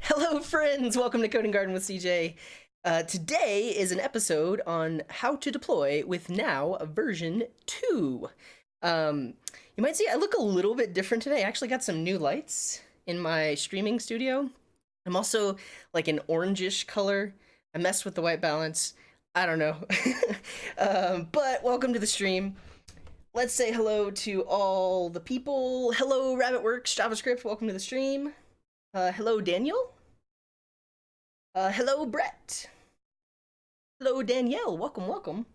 Hello friends, welcome to Coding Garden with CJ. Today is an episode on how to deploy with now version 2. You might see I look a little bit different today. I actually got some new lights in my streaming studio. I'm also like an orangish color. I messed with the white balance. I don't know. But welcome to the stream. Let's say hello to all the people. Hello Rabbitworks, JavaScript, welcome to the stream. Hello Daniel. Hello Brett. Hello Danielle, welcome, welcome.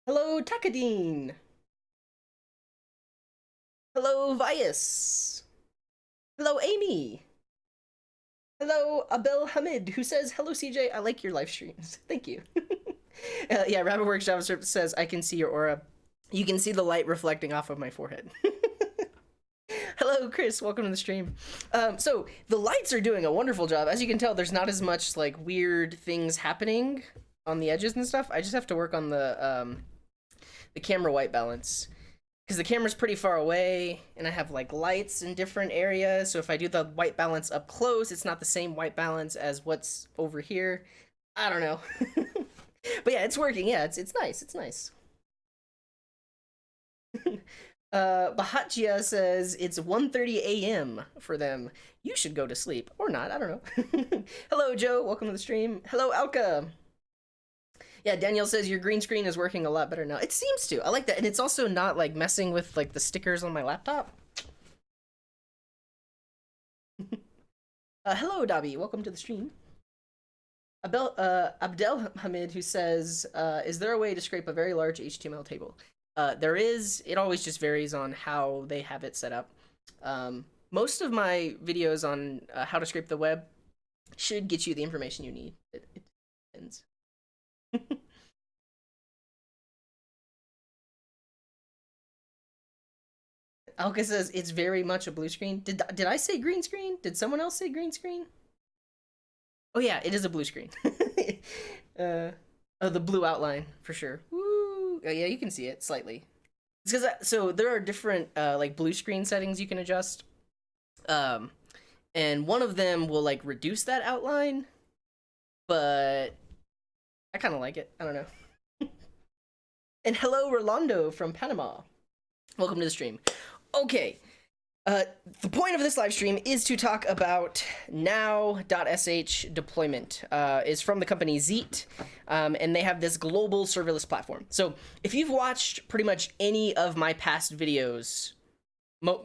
Hello Takadine. Hello Vias. Hello Amy. Hello Abel Hamid, who says, hello CJ, I like your live streams. Thank you. Yeah, Rabbitworks JavaScript says, I can see your aura. You can see the light reflecting off of my forehead. Hello, Chris. Welcome to the stream. So the lights are doing a wonderful job. As you can tell, there's not as much like weird things happening on the edges and stuff. I just have to work on the camera white balance because the camera's pretty far away, and I have like lights in different areas. So if I do the white balance up close, it's not the same white balance as what's over here. I don't know, but yeah, it's working. Yeah, it's nice. It's nice. Bahatjia says it's 1:30 a.m. for them. You should go to sleep. Or not, I don't know. Hello, Joe. Welcome to the stream. Hello, Alka. Yeah, Danielle says your green screen is working a lot better now. It seems to. I like that. And it's also not, like, messing with, like, the stickers on my laptop. Hello, Dabi. Welcome to the stream. Abdel Hamid, who says, is there a way to scrape a very large HTML table? There is. It always just varies on how they have it set up. Most of my videos on how to scrape the web should get you the information you need. It depends. Alka says it's very much a blue screen. Did I say green screen? Did someone else say green screen? Oh yeah, it is a blue screen. Oh, the blue outline for sure. Woo! Oh yeah, you can see it slightly. It's because so there are different like blue screen settings you can adjust, and one of them will like reduce that outline, but I kind of like it. I don't know. And hello, Rolando from Panama. Welcome to the stream. Okay, the point of this live stream is to talk about now.sh deployment. Is from the company Zeet, and they have this global serverless platform. So if you've watched pretty much any of my past videos,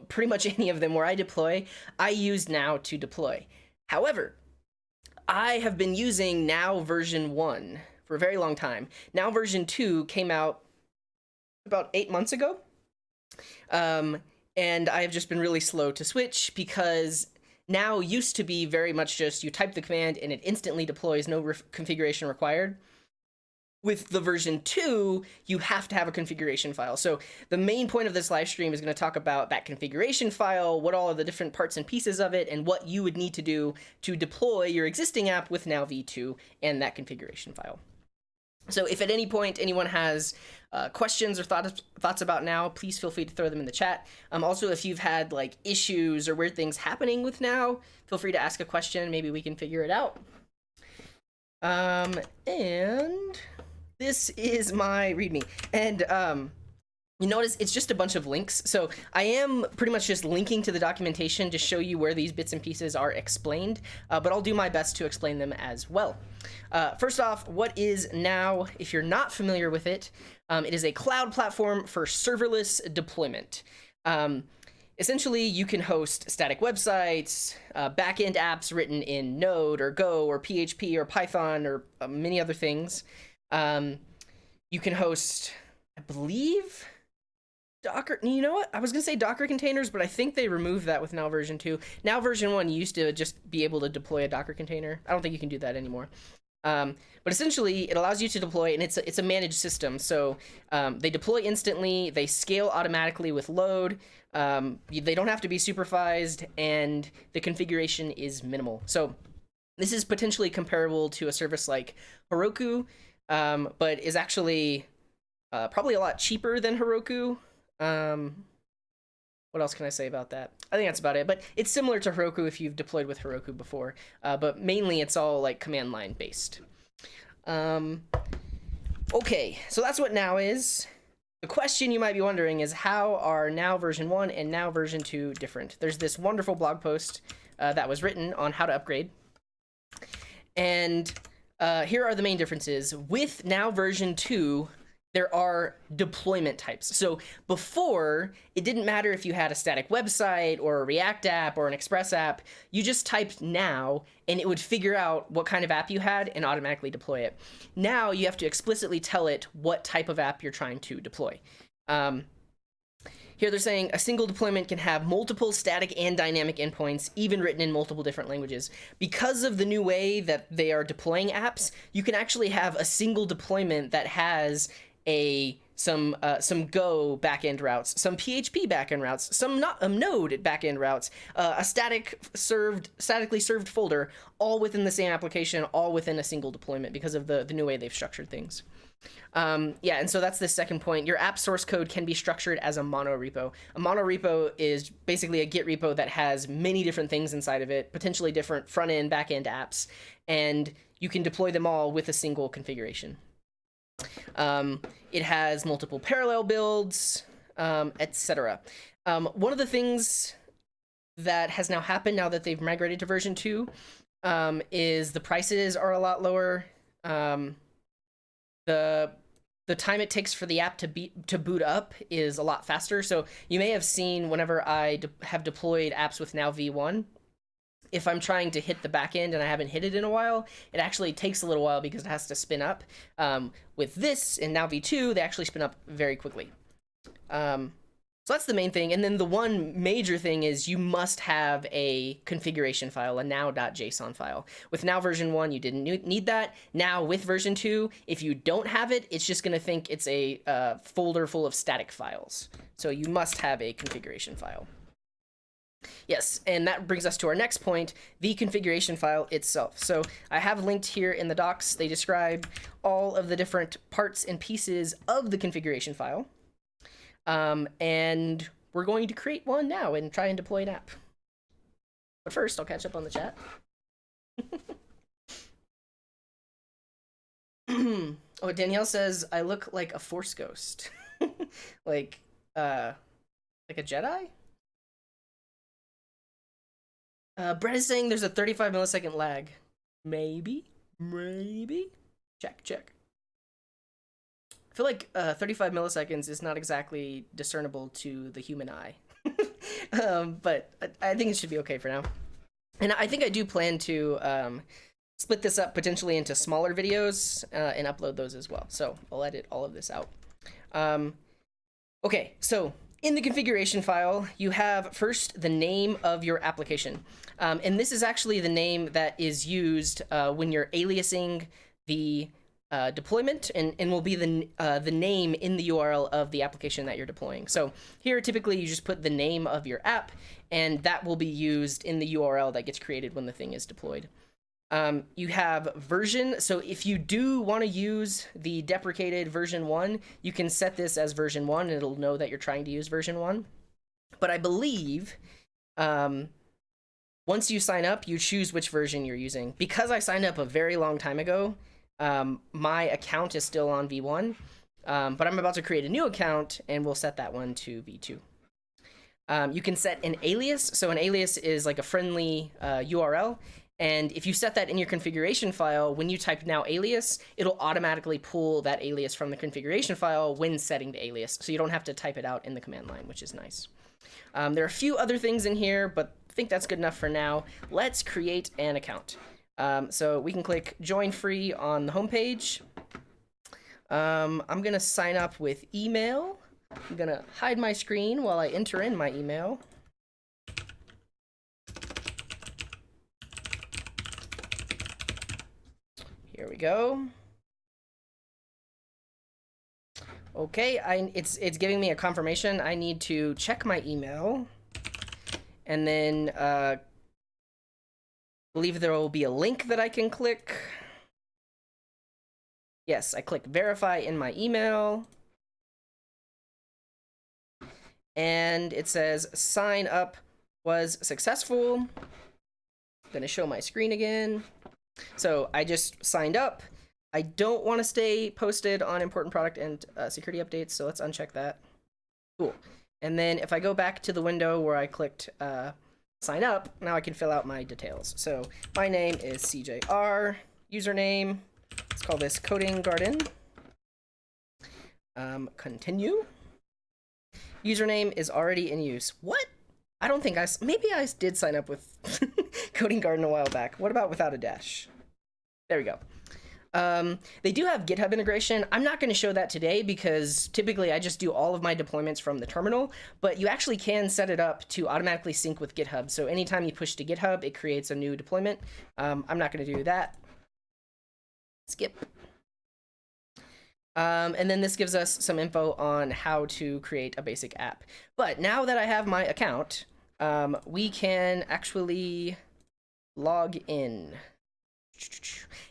pretty much any of them where I deploy, I use Now to deploy. However, I have been using Now version 1 for a very long time. Now version 2 came out about 8 months ago. And I have just been really slow to switch because Now used to be very much just you type the command and it instantly deploys, no configuration required. With the version 2, you have to have a configuration file. So the main point of this live stream is going to talk about that configuration file, what all of the different parts and pieces of it, and what you would need to do to deploy your existing app with Now v2 and that configuration file. So if at any point anyone has questions or thoughts about Now, please feel free to throw them in the chat. Also, if you've had like issues or weird things happening with Now, feel free to ask a question. Maybe we can figure it out. And this is my README. And you notice it's just a bunch of links. So I am pretty much just linking to the documentation to show you where these bits and pieces are explained, but I'll do my best to explain them as well. First off, what is Now? If you're not familiar with it, it is a cloud platform for serverless deployment. Essentially, you can host static websites, backend apps written in Node or Go or PHP or Python or many other things. You can host, I believe, Docker. You know what? I was going to say Docker containers, but I think they removed that with Now version 2. Now version 1, you used to just be able to deploy a Docker container. I don't think you can do that anymore. But essentially, it allows you to deploy, and it's a managed system. So they deploy instantly, they scale automatically with load, they don't have to be supervised, and the configuration is minimal. So this is potentially comparable to a service like Heroku, but is actually probably a lot cheaper than Heroku. What else can I say about that? I think that's about it. But it's similar to Heroku if you've deployed with Heroku before. But mainly it's all like command line based. Okay, so that's what now is. The question you might be wondering is, how are now version 1 and now version 2 different? There's this wonderful blog post that was written on how to upgrade. And here are the main differences. With now version 2, there are deployment types. So before, it didn't matter if you had a static website or a React app or an Express app. You just typed now, and it would figure out what kind of app you had and automatically deploy it. Now you have to explicitly tell it what type of app you're trying to deploy. Here they're saying a single deployment can have multiple static and dynamic endpoints, even written in multiple different languages. Because of the new way that they are deploying apps, you can actually have a single deployment that has some Go backend routes, some PHP backend routes, some Node backend routes, a statically served folder, all within the same application, all within a single deployment because of the new way they've structured things. Yeah, and so that's the second point. Your app source code can be structured as a monorepo. A monorepo is basically a Git repo that has many different things inside of it, potentially different front-end, back-end apps, and you can deploy them all with a single configuration. It has multiple parallel builds, etc. One of the things that has now happened now that they've migrated to version 2 is the prices are a lot lower. The time it takes for the app to boot up is a lot faster. So you may have seen whenever I have deployed apps with now v1, if I'm trying to hit the backend and I haven't hit it in a while, it actually takes a little while because it has to spin up. With this and now v2, they actually spin up very quickly. So that's the main thing. And then the one major thing is you must have a configuration file, a now.json file. With now version 1, you didn't need that. Now with version 2, if you don't have it, it's just going to think it's a folder full of static files. So you must have a configuration file. Yes, and that brings us to our next point, the configuration file itself. So I have linked here in the docs. They describe all of the different parts and pieces of the configuration file. And we're going to create one now and try and deploy an app. But first, I'll catch up on the chat. Oh, Danielle says, I look like a Force ghost. like a Jedi? Brett is saying there's a 35 millisecond lag. Maybe? Check. I feel like 35 milliseconds is not exactly discernible to the human eye. But I think it should be okay for now. And I think I do plan to split this up potentially into smaller videos and upload those as well. So I'll edit all of this out. Okay, so in the configuration file, you have first the name of your application. And this is actually the name that is used when you're aliasing the deployment and will be the name in the URL of the application that you're deploying. So here, typically, you just put the name of your app, and that will be used in the URL that gets created when the thing is deployed. You have version. So if you do want to use the deprecated version 1, you can set this as version 1, and it'll know that you're trying to use version 1. But I believe once you sign up, you choose which version you're using. Because I signed up a very long time ago, my account is still on v1, but I'm about to create a new account, and we'll set that one to v2. You can set an alias. So an alias is like a friendly URL. And if you set that in your configuration file, when you type now alias, it'll automatically pull that alias from the configuration file when setting the alias. So you don't have to type it out in the command line, which is nice. There are a few other things in here, but I think that's good enough for now. Let's create an account. So we can click join free on the homepage. I'm going to sign up with email. I'm going to hide my screen while I enter in my email. Here we go. Okay, it's giving me a confirmation. I need to check my email, and then believe there will be a link that I can click. Yes, I click verify in my email, and it says sign up was successful. I'm gonna show my screen again. So I just signed up. I don't want to stay posted on important product and security updates, so let's uncheck that. Cool. And then if I go back to the window where I clicked sign up, now I can fill out my details. So my name is CJR, username, let's call this Coding Garden. Continue. Username is already in use. What? I don't think maybe I did sign up with Coding Garden a while back. What about without a dash? There we go. They do have GitHub integration. I'm not going to show that today because typically I just do all of my deployments from the terminal, but you actually can set it up to automatically sync with GitHub. So anytime you push to GitHub, it creates a new deployment. I'm not going to do that. Skip. And then this gives us some info on how to create a basic app. But now that I have my account, we can actually log in.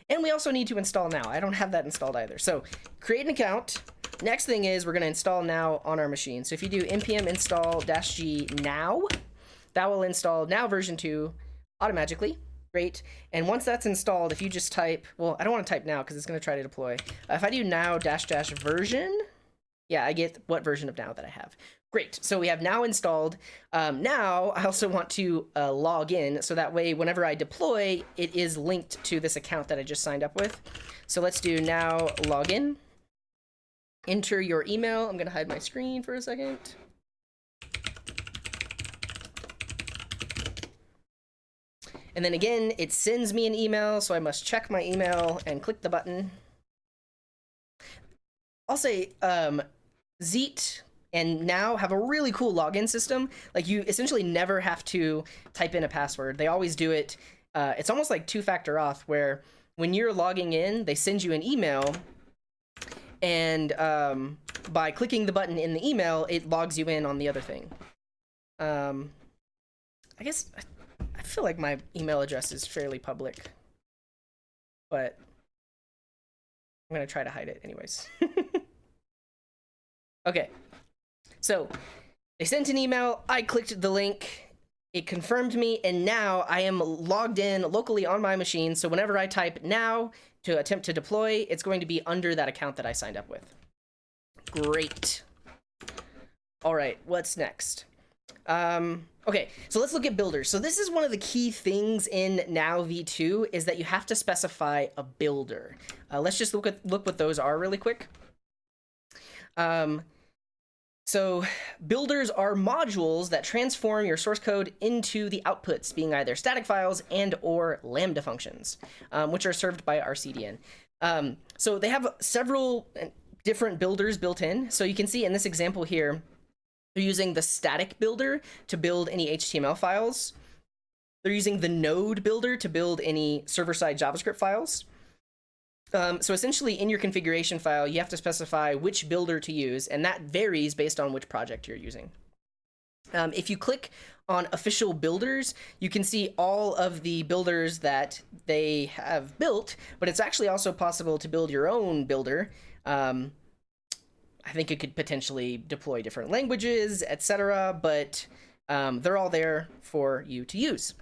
And we also need to install now. I don't have that installed either. So create an account. Next thing is we're going to install now on our machine. So if you do npm install -g now, that will install now version 2 automatically. Great. And once that's installed, if you just type, well, I don't want to type now because it's going to try to deploy. If I do now -- version, yeah, I get what version of now that I have. Great. So we have now installed. Now I also want to log in so that way whenever I deploy, it is linked to this account that I just signed up with. So let's do now login. Enter your email. I'm going to hide my screen for a second. And then again, it sends me an email, so I must check my email and click the button. I'll say Zeet and now have a really cool login system. Like you essentially never have to type in a password. They always do it. It's almost like two-factor auth where when you're logging in, they send you an email and by clicking the button in the email, it logs you in on the other thing. I guess I feel like my email address is fairly public, but I'm gonna try to hide it anyways. Okay. So they sent an email, I clicked the link, it confirmed me, and now I am logged in locally on my machine. So whenever I type now to attempt to deploy, it's going to be under that account that I signed up with. Great. All right, what's next? Okay, so let's look at builders. So this is one of the key things in Now v2 is that you have to specify a builder. Let's just look what those are really quick. So builders are modules that transform your source code into the outputs, being either static files and or Lambda functions, which are served by our CDN. So they have several different builders built in. So you can see in this example here, they're using the static builder to build any HTML files. They're using the node builder to build any server-side JavaScript files. So essentially in your configuration file, you have to specify which builder to use, and that varies based on which project you're using. If you click on official builders, you can see all of the builders that they have built, but it's actually also possible to build your own builder. I think it could potentially deploy different languages, etc., but they're all there for you to use.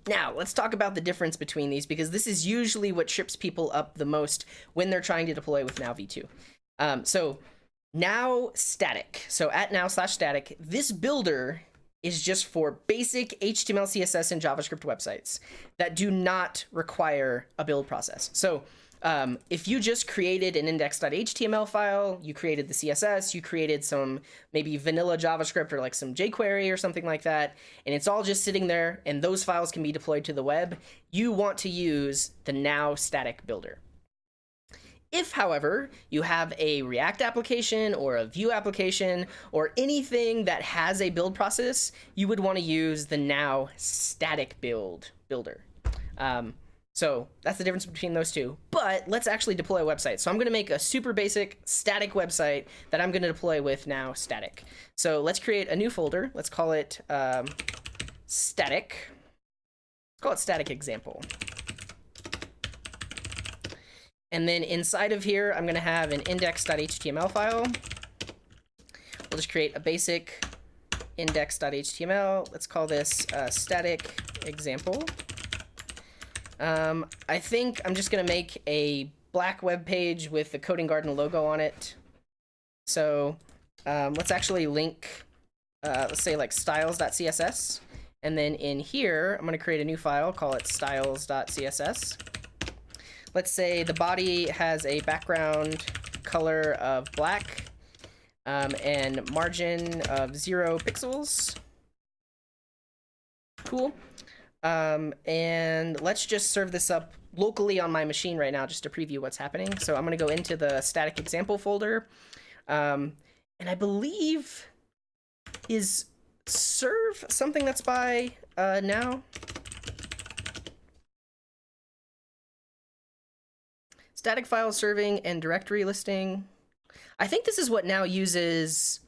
Now, let's talk about the difference between these, because this is usually what trips people up the most when they're trying to deploy with Now v2. So now static. So at now/static, this builder is just for basic HTML, CSS, and JavaScript websites that do not require a build process. So if you just created an index.html file, you created the CSS, you created some maybe vanilla JavaScript or like some jQuery or something like that, and it's all just sitting there and those files can be deployed to the web, you want to use the now static builder. If, however, you have a React application or a Vue application or anything that has a build process, you would want to use the now static builder. So that's the difference between those two. But let's actually deploy a website. So I'm going to make a super basic static website that I'm going to deploy with now static. So let's create a new folder. Let's call it static. Let's call it static example. And then inside of here, I'm going to have an index.html file. We'll just create a basic index.html. Let's call this static example. I think I'm just going to make a black web page with the Coding Garden logo on it. So let's actually link, let's say like styles.css. And then in here, I'm going to create a new file, call it styles.css. Let's say the body has a background color of black and margin of 0 pixels. Cool. And let's just serve this up locally on my machine right now just to preview what's happening. So I'm going to go into the static example folder. And I believe is serve something that's by now. Static file serving and directory listing. I think this is what now uses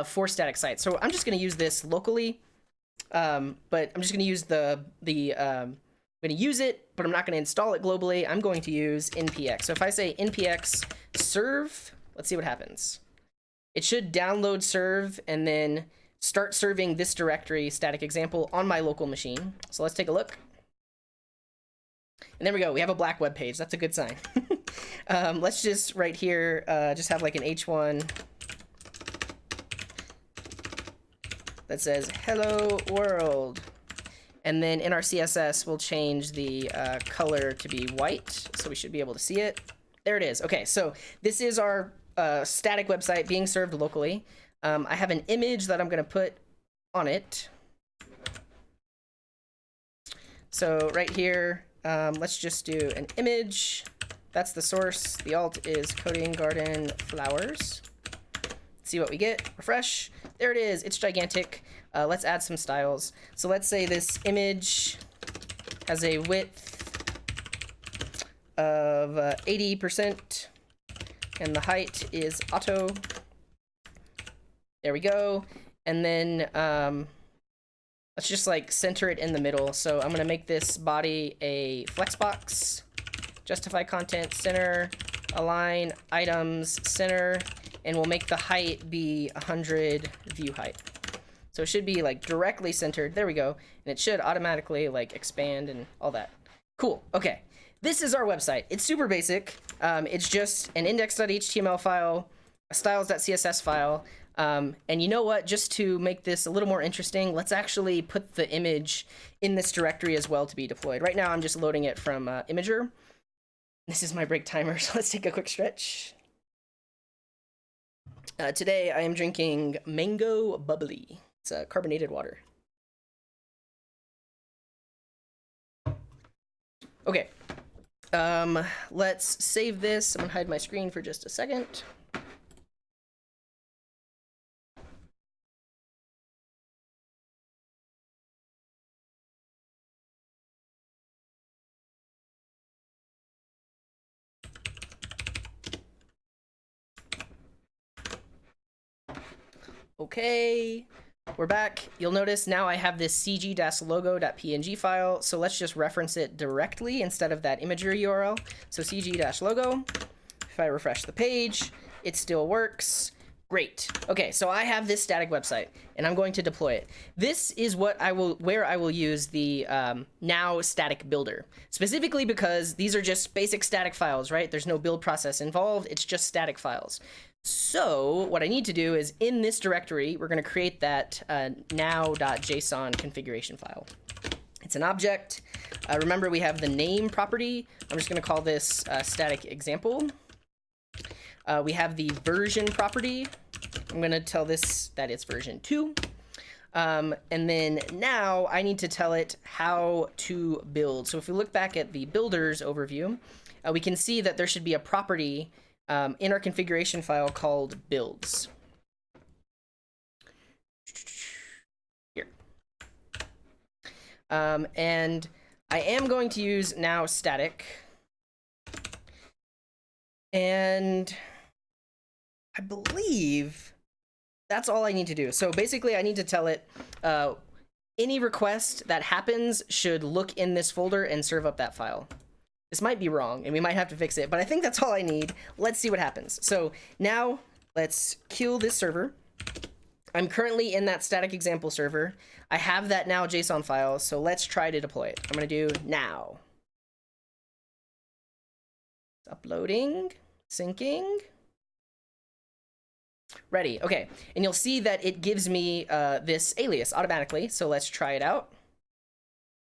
for static sites. So I'm just going to use this locally, but I'm just going to use I'm going to use it, but I'm not going to install it globally. I'm going to use npx. So if I say npx serve, let's see what happens. It should download serve and then start serving this directory static example on my local machine. So let's take a look. And there we go. We have a black web page. That's a good sign. Let's just right here, just have like an H1 that says hello world. And then in our CSS, we'll change the color to be white. So we should be able to see it. There it is. Okay, so this is our static website being served locally. I have an image that I'm going to put on it. So right here, let's just do an image. That's the source. The alt is Coding Garden Flowers. Let's see what we get. Refresh. There it is. It's gigantic. Let's add some styles. So let's say this image has a width of 80% and the height is auto. There we go. And then let's just like center it in the middle. So I'm going to make this body a flexbox. Justify content, center, align, items, center, and we'll make the height be 100 view height. So it should be like directly centered. There we go. And it should automatically like expand and all that. Cool. Okay. This is our website. It's super basic. It's just an index.html file, a styles.css file. And you know what? Just to make this a little more interesting, let's actually put the image in this directory as well to be deployed. Right now, I'm just loading it from Imager. This is my break timer, so let's take a quick stretch. Today, I am drinking Mango Bubbly. It's carbonated water. Okay. Let's save this. I'm gonna hide my screen for just a second. Okay, we're back. You'll notice now I have this cg-logo.png file, so let's just reference it directly instead of that Imager URL. So cg-logo, if I refresh the page, it still works. Great. Okay, so I have this static website, and I'm going to deploy it. This is where I will use the now static builder, specifically because these are just basic static files, right? There's no build process involved. It's just static files. So what I need to do is in this directory, we're going to create that now.json configuration file. It's an object. Remember, we have the name property. I'm just going to call this static example. We have the version property. I'm going to tell this that it's version 2. And then now I need to tell it how to build. So if we look back at the builders overview, we can see that there should be a property in our configuration file called builds. Here. And I am going to use now static. And I believe that's all I need to do. So basically I need to tell it any request that happens should look in this folder and serve up that file. This might be wrong and we might have to fix it, but I think that's all I need. Let's see what happens. So now let's kill this server. I'm currently in that static example server. I have that now JSON file, so let's try to deploy it. I'm gonna do now. It's uploading, syncing. Ready, okay. And you'll see that it gives me this alias automatically, so let's try it out.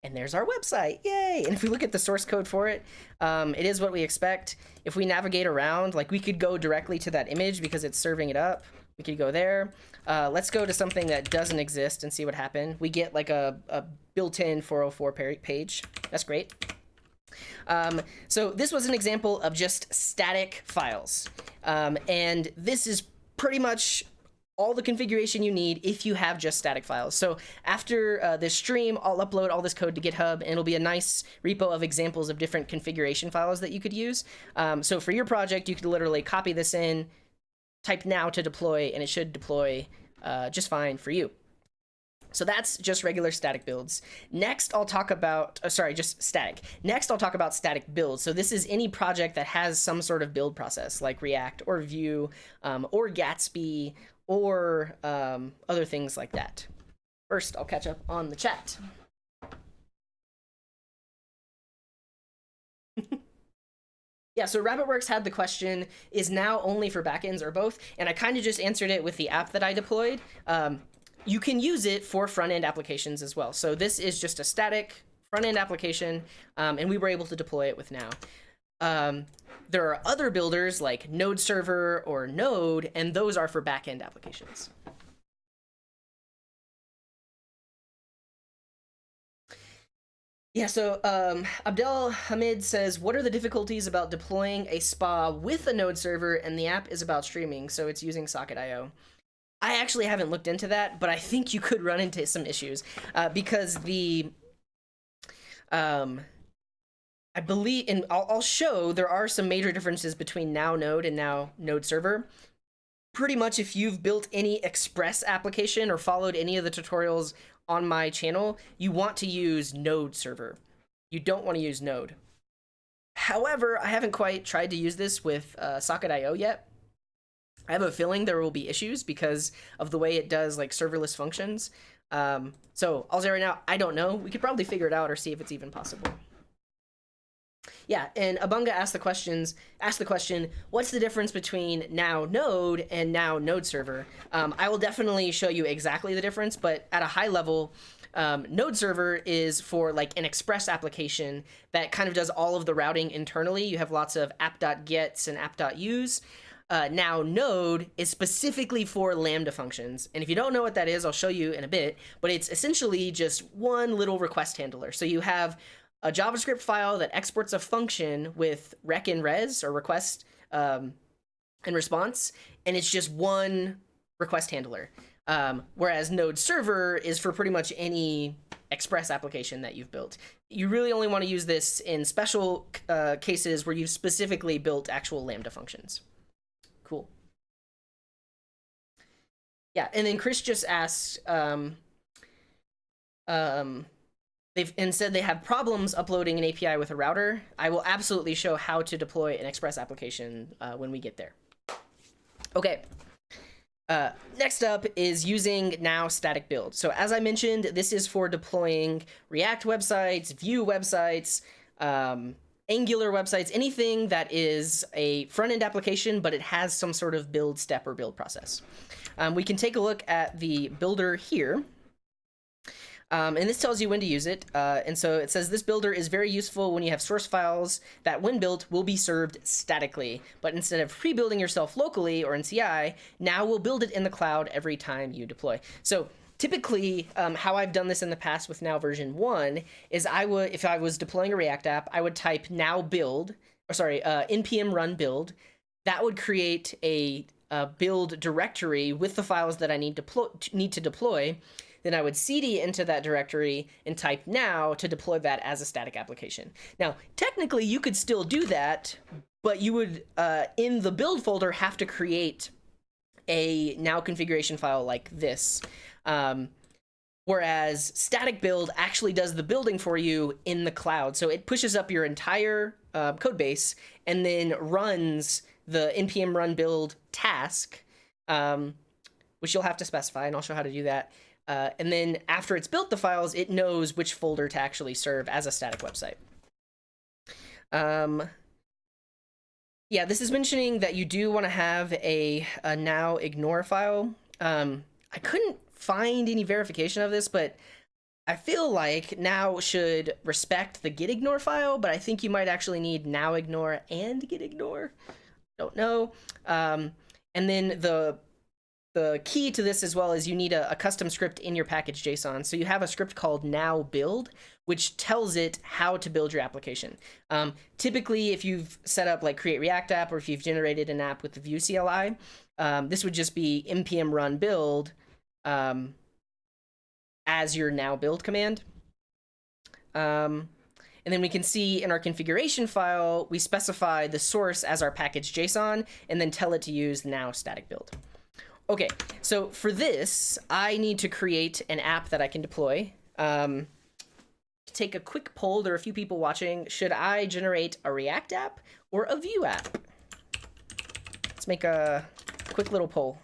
And there's our website, yay! And if we look at the source code for it, it is what we expect. If we navigate around, like we could go directly to that image because it's serving it up. We could go there. Let's go to something that doesn't exist and see what happened. We get like a built-in 404 page. That's great. So this was an example of just static files. And this is pretty much all the configuration you need if you have just static files. So after this stream, I'll upload all this code to GitHub, and it'll be a nice repo of examples of different configuration files that you could use. So for your project, you could literally copy this in, type now to deploy, and it should deploy just fine for you. So that's just regular static builds. Next, I'll talk about, just static. Next, I'll talk about static builds. So this is any project that has some sort of build process, like React or Vue or Gatsby or other things like that. First, I'll catch up on the chat. Yeah, so RabbitWorks had the question, is now only for backends or both? And I kind of just answered it with the app that I deployed. You can use it for front-end applications as well. So this is just a static front-end application, and we were able to deploy it with now. There are other builders like Node Server or Node, and those are for back-end applications. Yeah, so Abdel Hamid says, what are the difficulties about deploying a spa with a Node server and the app is about streaming, so it's using Socket.io? I actually haven't looked into that, but I think you could run into some issues because the, I believe, and I'll show there are some major differences between now Node and now Node server. Pretty much if you've built any Express application or followed any of the tutorials on my channel, you want to use Node server. You don't want to use Node. However, I haven't quite tried to use this with Socket.io yet. I have a feeling there will be issues because of the way it does like serverless functions. So I'll say right now, I don't know. We could probably figure it out or see if it's even possible. Yeah, and Abunga asked the question, what's the difference between now Node and now Node server? I will definitely show you exactly the difference, but at a high level, Node server is for like an Express application that kind of does all of the routing internally. You have lots of app.gets and app.use. Now Node is specifically for Lambda functions. And if you don't know what that is, I'll show you in a bit, but it's essentially just one little request handler. So you have a JavaScript file that exports a function with rec and res, or request and response, and it's just one request handler. Whereas Node server is for pretty much any Express application that you've built. You really only want to use this in special cases where you've specifically built actual Lambda functions. Cool. Yeah, and then Chris just asked, they've said they have problems uploading an API with a router. I will absolutely show how to deploy an Express application when we get there. Okay. Next up is using now static build. So as I mentioned, this is for deploying React websites, Vue websites, Angular websites, anything that is a front-end application, but it has some sort of build step or build process. We can take a look at the builder here. And this tells you when to use it. And so it says this builder is very useful when you have source files that when built will be served statically. But instead of pre-building yourself locally or in CI, now we'll build it in the cloud every time you deploy. So typically, how I've done this in the past with now version 1 is if I was deploying a React app, I would type now build, npm run build. That would create a build directory with the files that I need to deploy. then I would cd into that directory and type now to deploy that as a static application. Now, technically, you could still do that, but you would, in the build folder, have to create a now configuration file like this. Whereas static build actually does the building for you in the cloud. So it pushes up your entire code base and then runs the npm run build task, which you'll have to specify, and I'll show how to do that. And then after it's built the files, it knows which folder to actually serve as a static website. Yeah, this is mentioning that you do want to have a now ignore file. I couldn't find any verification of this, but I feel like now should respect the git ignore file, but I think you might actually need now ignore and git ignore. Don't know. And then the key to this as well is you need a custom script in your package JSON. So you have a script called now build, which tells it how to build your application. Typically, if you've set up like create React app, or if you've generated an app with the Vue CLI, this would just be npm run build as your now build command. And then we can see in our configuration file, we specify the source as our package JSON and then tell it to use now static build. Okay, so for this, I need to create an app that I can deploy. To take a quick poll, there are a few people watching. Should I generate a React app or a Vue app? Let's make a quick little poll.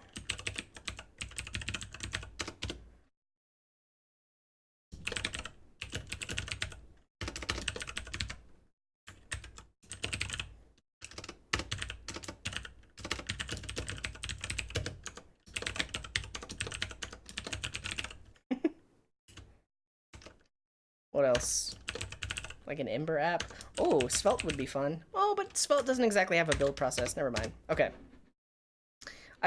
What else? Like an Ember app? Oh, Svelte would be fun. Oh, but Svelte doesn't exactly have a build process. Never mind. Okay.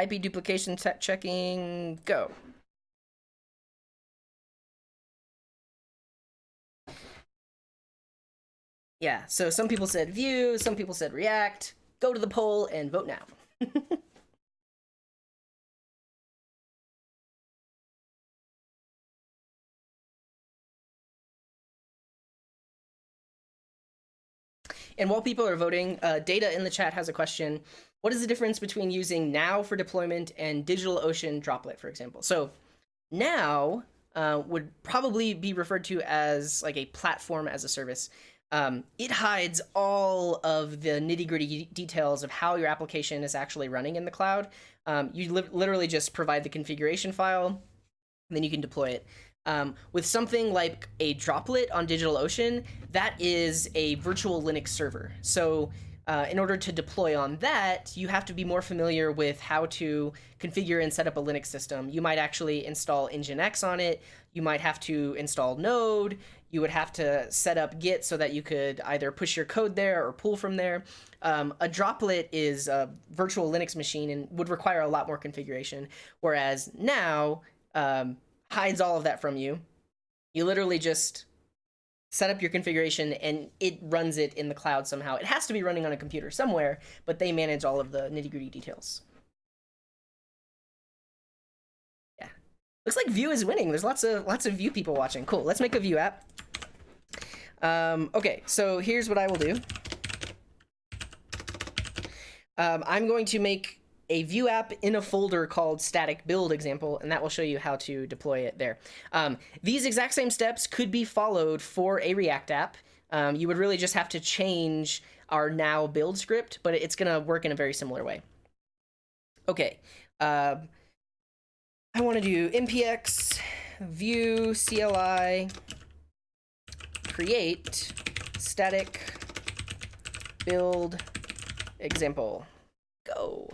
IP duplication checking, go. Yeah, so some people said Vue, some people said React. Go to the poll and vote now. And while people are voting, Data in the chat has a question. What is the difference between using Now for deployment and DigitalOcean Droplet, for example? So Now would probably be referred to as like a platform as a service. It hides all of the nitty-gritty details of how your application is actually running in the cloud. You literally just provide the configuration file, and then you can deploy it. With something like a Droplet on DigitalOcean, that is a virtual Linux server. So in order to deploy on that, you have to be more familiar with how to configure and set up a Linux system. You might actually install Nginx on it. You might have to install Node. You would have to set up Git so that you could either push your code there or pull from there. A Droplet is a virtual Linux machine and would require a lot more configuration, whereas Now hides all of that from you. You literally just set up your configuration and it runs it in the cloud somehow. It has to be running on a computer somewhere, but they manage all of the nitty-gritty details. Yeah. Looks like Vue is winning. There's lots of Vue people watching. Cool. Let's make a Vue app. Okay, so here's what I will do. I'm going to make a Vue app in a folder called static build example, and that will show you how to deploy it there. These exact same steps could be followed for a React app. You would really just have to change our now build script, but it's going to work in a very similar way. Okay. I want to do npx vue CLI create static build example. Go.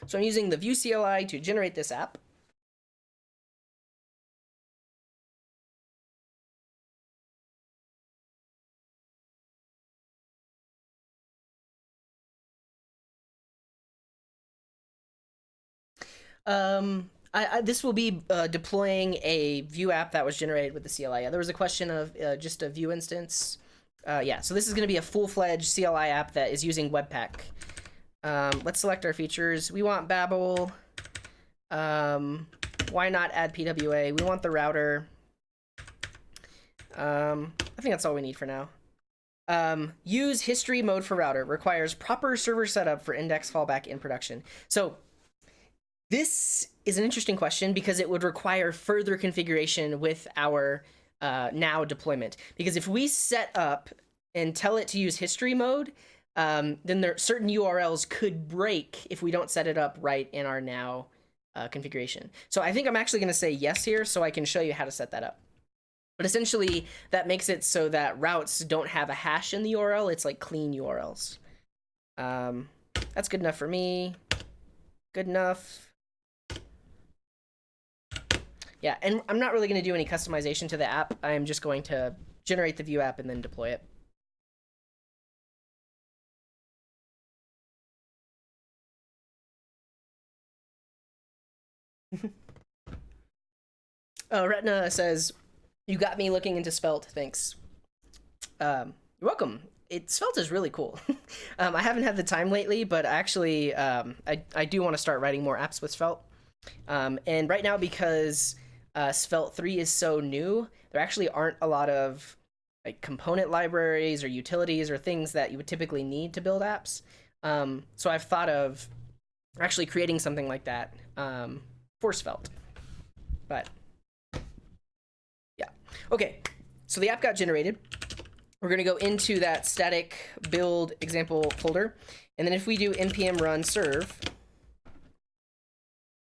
So I'm using the Vue CLI to generate this app. This will be deploying a Vue app that was generated with the CLI. There was a question of just a Vue instance. Yeah, so this is going to be a full-fledged CLI app that is using Webpack. Let's select our features. We want Babel, Why not add PWA? We want the router. I think that's all we need for now. Use history mode for router. Requires proper server setup for index fallback in production. So this is an interesting question because it would require further configuration with our now deployment. Because if we set up and tell it to use history mode, then there certain URLs could break if we don't set it up right in our now configuration. So I think I'm actually going to say yes here so I can show you how to set that up. But essentially, that makes it so that routes don't have a hash in the URL. It's like clean URLs. That's good enough for me. Good enough. Yeah, and I'm not really going to do any customization to the app. I'm just going to generate the Vue app and then deploy it. Oh, Retina says, you got me looking into Svelte, thanks. You're welcome. Svelte is really cool. I haven't had the time lately, but actually, I do want to start writing more apps with Svelte. And right now, because Svelte 3 is so new, there actually aren't a lot of like component libraries or utilities or things that you would typically need to build apps. So I've thought of actually creating something like that for Svelte. But yeah. Okay, so the app got generated. We're going to go into that static build example folder. And then if we do npm run serve,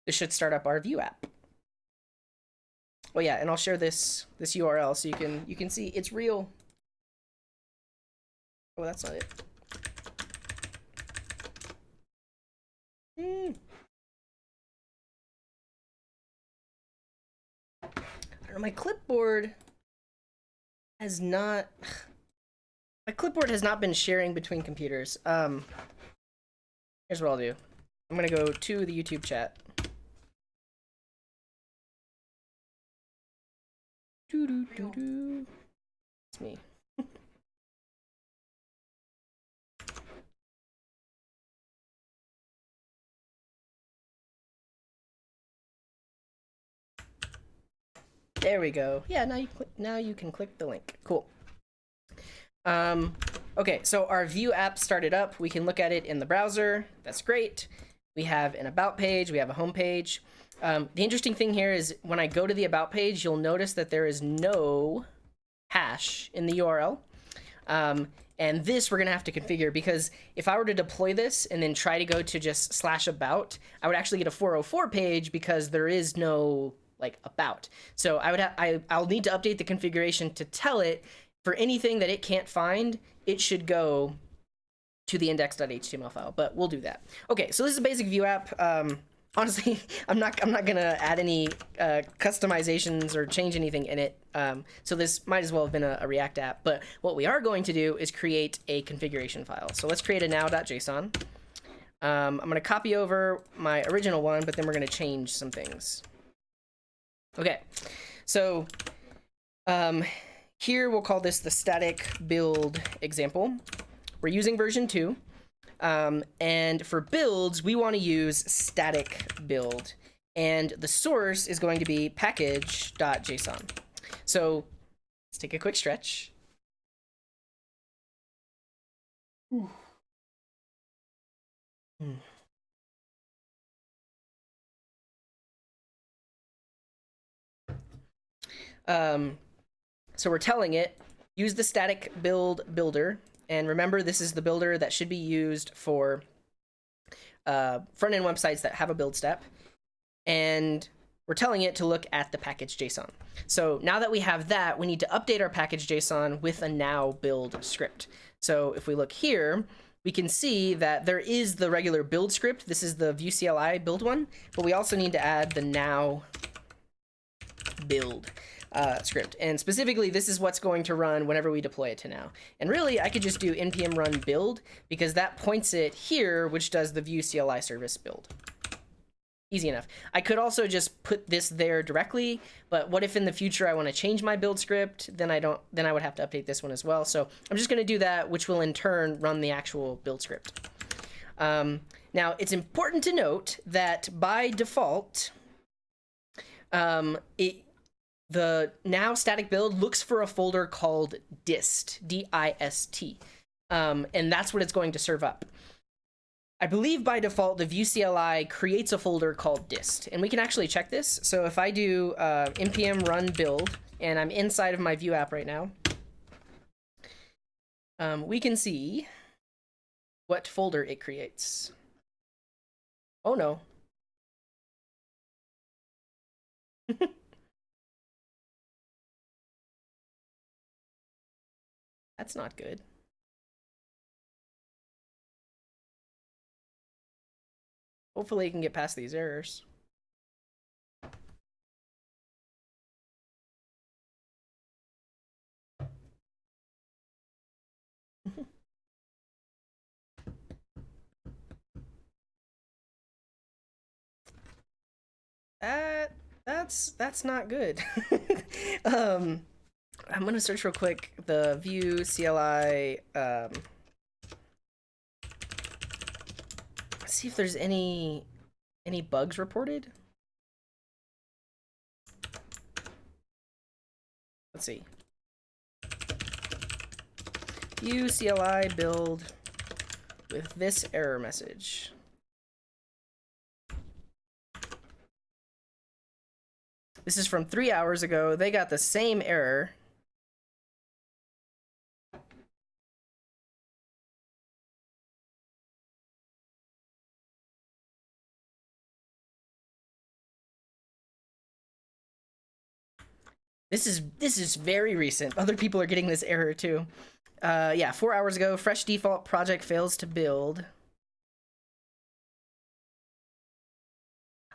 this should start up our Vue app. Oh yeah, and I'll share this URL so you can see it's real. Oh, that's not it. I don't know, my clipboard has not been sharing between computers. Here's what I'll do. I'm gonna go to the YouTube chat. It's me. There we go. Yeah, now you can click the link. Cool. Okay, so our Vue app started up. We can look at it in the browser. That's great. We have an about page. We have a home page. The interesting thing here is when I go to the about page, you'll notice that there is no hash in the URL. And this we're going to have to configure because if I were to deploy this and then try to go to just /about, I would actually get a 404 page because there is no like about. So I'll need to update the configuration to tell it for anything that it can't find, it should go to the index.html file, but we'll do that. Okay, so this is a basic Vue app. Honestly, I'm not gonna add any customizations or change anything in it. So this might as well have been a React app, but what we are going to do is create a configuration file. So let's create a now.json. I'm gonna copy over my original one, but then we're gonna change some things. Okay, so here we'll call this the static build example. We're using version 2. And for builds, we want to use static build. And the source is going to be package.json. So let's take a quick stretch. So we're telling it, use the static build builder. And remember, this is the builder that should be used for front-end websites that have a build step. And we're telling it to look at the package.json. So now that we have that, we need to update our package.json with a now build script. So if we look here, we can see that there is the regular build script. This is the Vue CLI build one, but we also need to add the now build script. And specifically, this is what's going to run whenever we deploy it to now. And really, I could just do npm run build because that points it here, which does the Vue CLI service build. Easy enough. I could also just put this there directly, but what if in the future I want to change my build script? Then I would have to update this one as well. So I'm just going to do that, which will in turn run the actual build script. Now, it's important to note that by default, The now static build looks for a folder called dist, D-I-S-T, and that's what it's going to serve up. I believe by default, the Vue CLI creates a folder called dist, and we can actually check this. So if I do npm run build, and I'm inside of my Vue app right now, we can see what folder it creates. Oh no. That's not good. Hopefully you can get past these errors. That's not good. I'm gonna search real quick the Vue CLI. See if there's any bugs reported. Let's see. Vue CLI build with this error message. This is from 3 hours ago. They got the same error. This is very recent. Other people are getting this error too. Yeah, 4 hours ago, fresh default project fails to build.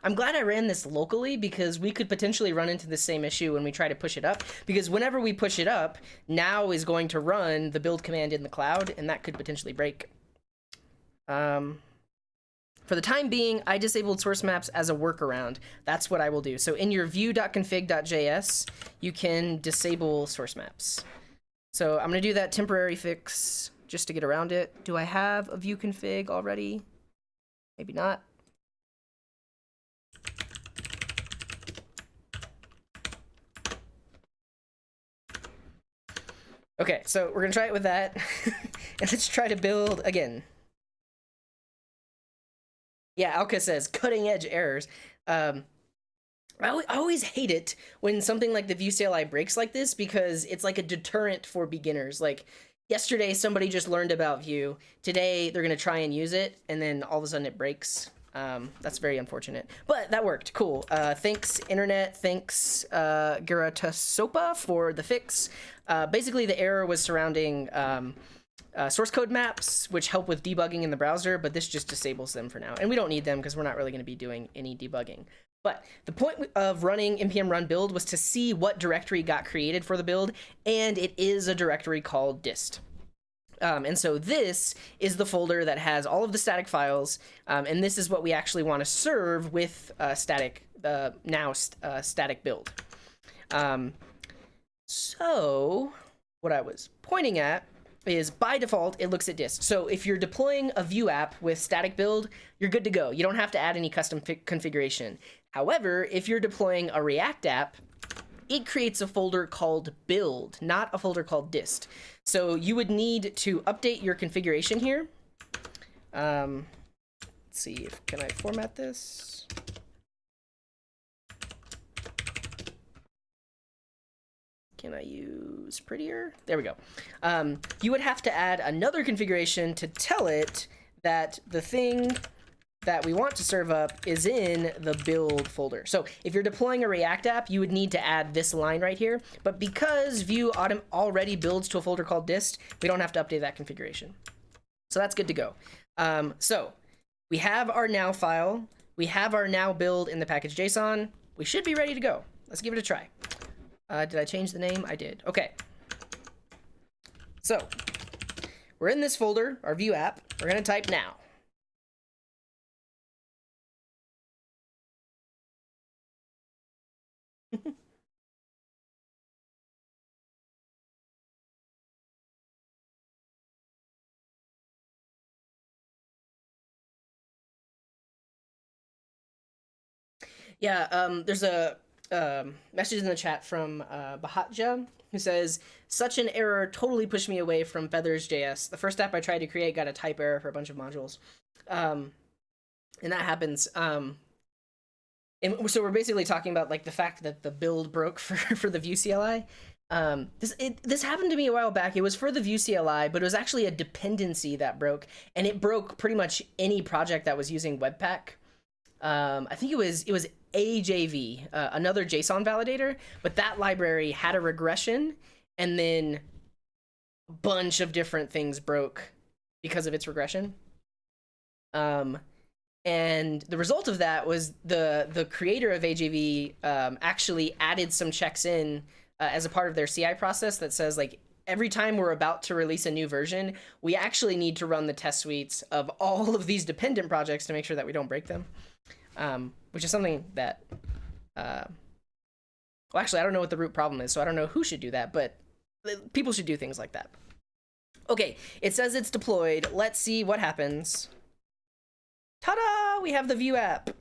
I'm glad I ran this locally because we could potentially run into the same issue when we try to push it up. Because whenever we push it up, now is going to run the build command in the cloud, and that could potentially break. For the time being, I disabled source maps as a workaround. That's what I will do. So in your vue.config.js, you can disable source maps. So I'm going to do that temporary fix just to get around it. Do I have a Vue config already? Maybe not. Okay, so we're going to try it with that. And let's try to build again. Yeah, Alka says cutting edge errors. I always hate it when something like the Vue CLI breaks like this because it's like a deterrent for beginners. Like yesterday, somebody just learned about Vue. Today, they're going to try and use it, and then all of a sudden it breaks. That's very unfortunate. But that worked. Cool. Thanks, Internet. Thanks, Garatasopa, for the fix. Basically, the error was surrounding source code maps, which help with debugging in the browser, but this just disables them for now. And we don't need them because we're not really going to be doing any debugging. But the point of running npm run build was to see what directory got created for the build, and it is a directory called dist. And so this is the folder that has all of the static files, and this is what we actually want to serve with static build. So what I was pointing at is by default, it looks at dist. So if you're deploying a Vue app with static build, you're good to go. You don't have to add any custom configuration. However, if you're deploying a React app, it creates a folder called build, not a folder called dist. So you would need to update your configuration here. Let's see, can I format this? Can I use prettier? There we go. You would have to add another configuration to tell it that the thing that we want to serve up is in the build folder. So if you're deploying a React app, you would need to add this line right here. But because Vue already builds to a folder called dist, we don't have to update that configuration. So that's good to go. So we have our now file. We have our now build in the package JSON. We should be ready to go. Let's give it a try. Did I change the name? I did. Okay. So we're in this folder, our Vue app. We're going to type now. Yeah, there's a message in the chat from Bahatja, who says, such an error totally pushed me away from Feathers.js. The first app I tried to create got a type error for a bunch of modules. And that happens. And so we're basically talking about like the fact that the build broke for the Vue CLI. This happened to me a while back. It was for the Vue CLI, but it was actually a dependency that broke, and it broke pretty much any project that was using Webpack. I think it was AJV, another JSON validator, but that library had a regression, and then a bunch of different things broke because of its regression. And the result of that was the creator of AJV actually added some checks in as a part of their CI process that says, like, every time we're about to release a new version, we actually need to run the test suites of all of these dependent projects to make sure that we don't break them. Which is something that, well, actually, I don't know what the root problem is, so I don't know who should do that, but people should do things like that. Okay, it says it's deployed. Let's see what happens. Ta-da! We have the Vue app,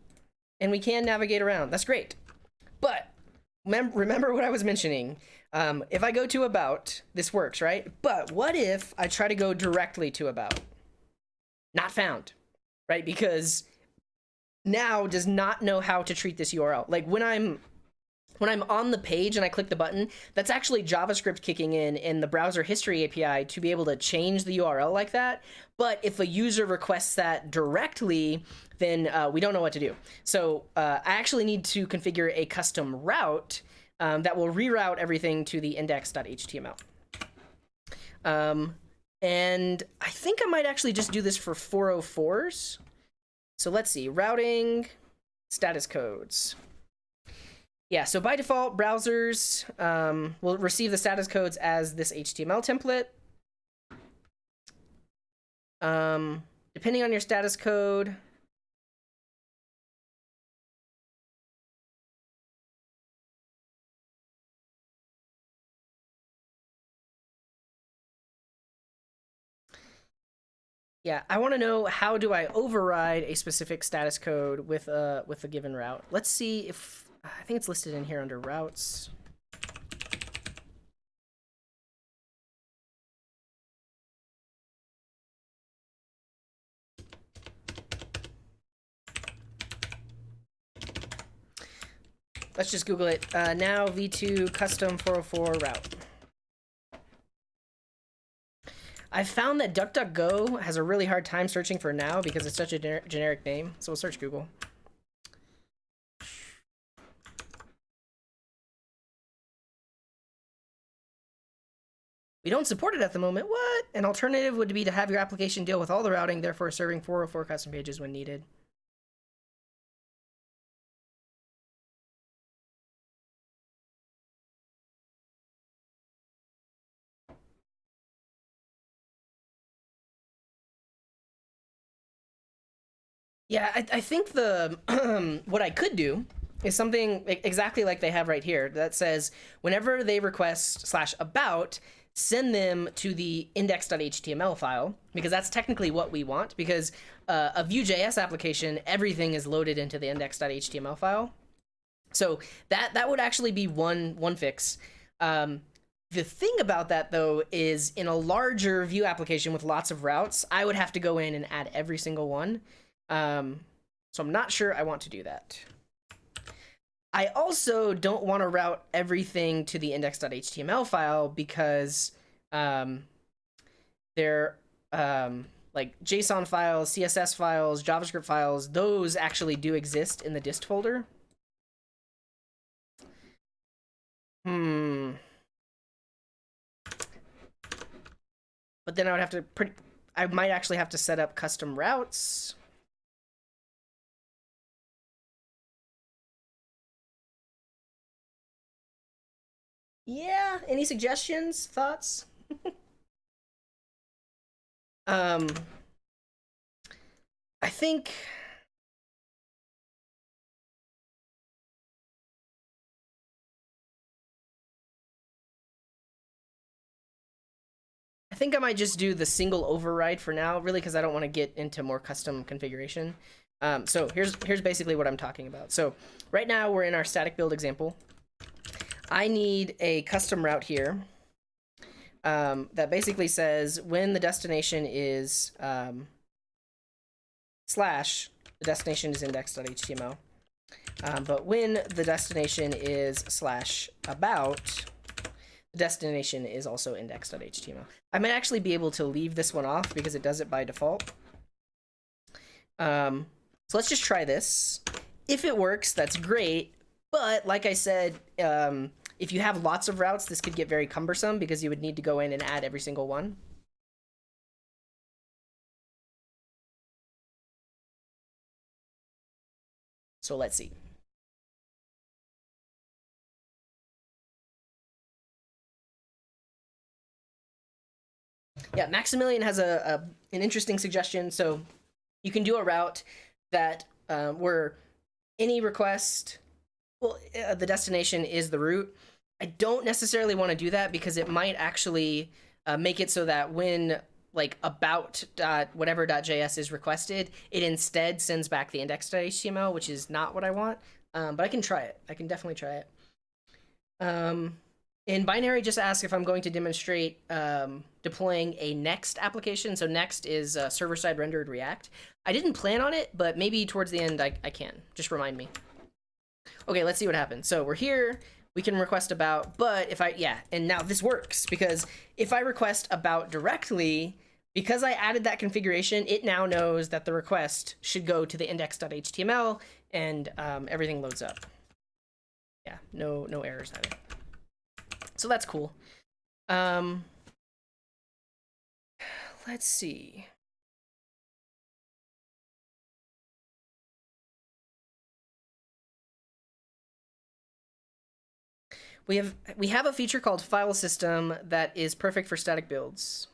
and we can navigate around. That's great. But remember what I was mentioning. If I go to About, this works, right? But what if I try to go directly to About? Not found, right? Because now does not know how to treat this URL. Like when I'm on the page and I click the button, that's actually JavaScript kicking in the browser history API to be able to change the URL like that. But if a user requests that directly, then we don't know what to do. So I actually need to configure a custom route that will reroute everything to the index.html. And I think I might actually just do this for 404s. So let's see, routing, status codes. Yeah, so by default, browsers will receive the status codes as this HTML template. Depending on your status code, yeah, I want to know, how do I override a specific status code with a given route? Let's see if, I think it's listed in here under routes. Let's just Google it. Now v2 custom 404 route. I've found that DuckDuckGo has a really hard time searching for now because it's such a generic name. So we'll search Google. We don't support it at the moment. What? An alternative would be to have your application deal with all the routing, therefore serving 404 custom pages when needed. Yeah, I think the what I could do is something exactly like they have right here that says whenever they request /about, send them to the index.html file, because that's technically what we want, because a Vue.js application, everything is loaded into the index.html file. So that would actually be one fix. The thing about that, though, is in a larger Vue application with lots of routes, I would have to go in and add every single one. So I'm not sure I want to do that. I also don't want to route everything to the index.html file because they're like JSON files, CSS files, JavaScript files, those actually do exist in the dist folder. But then I would have to I might actually have to set up custom routes. Yeah, any suggestions, thoughts? I think I might just do the single override for now, really, because I don't want to get into more custom configuration. So here's basically what I'm talking about. So right now we're in our static build example. I need a custom route here that basically says when the destination is slash, the destination is index.html. But when the destination is slash about, the destination is also index.html. I might actually be able to leave this one off because it does it by default. So let's just try this. If it works, that's great. But like I said, if you have lots of routes, this could get very cumbersome because you would need to go in and add every single one. So let's see. Yeah, Maximilian has an interesting suggestion. So you can do a route that where any request, well, the destination is the root. I don't necessarily want to do that because it might actually make it so that when like about whatever.js is requested, it instead sends back the index.html, which is not what I want. But I can try it. I can definitely try it. In binary, just ask if I'm going to demonstrate deploying a Next application. So Next is server-side rendered React. I didn't plan on it, but maybe towards the end I can. Just remind me. Okay, let's see what happens. So we're here. We can request about, but if and now this works because if I request about directly, because I added that configuration, it now knows that the request should go to the index.html and everything loads up. Yeah, no errors either. So that's cool. Let's see. We have a feature called file system that is perfect for static builds.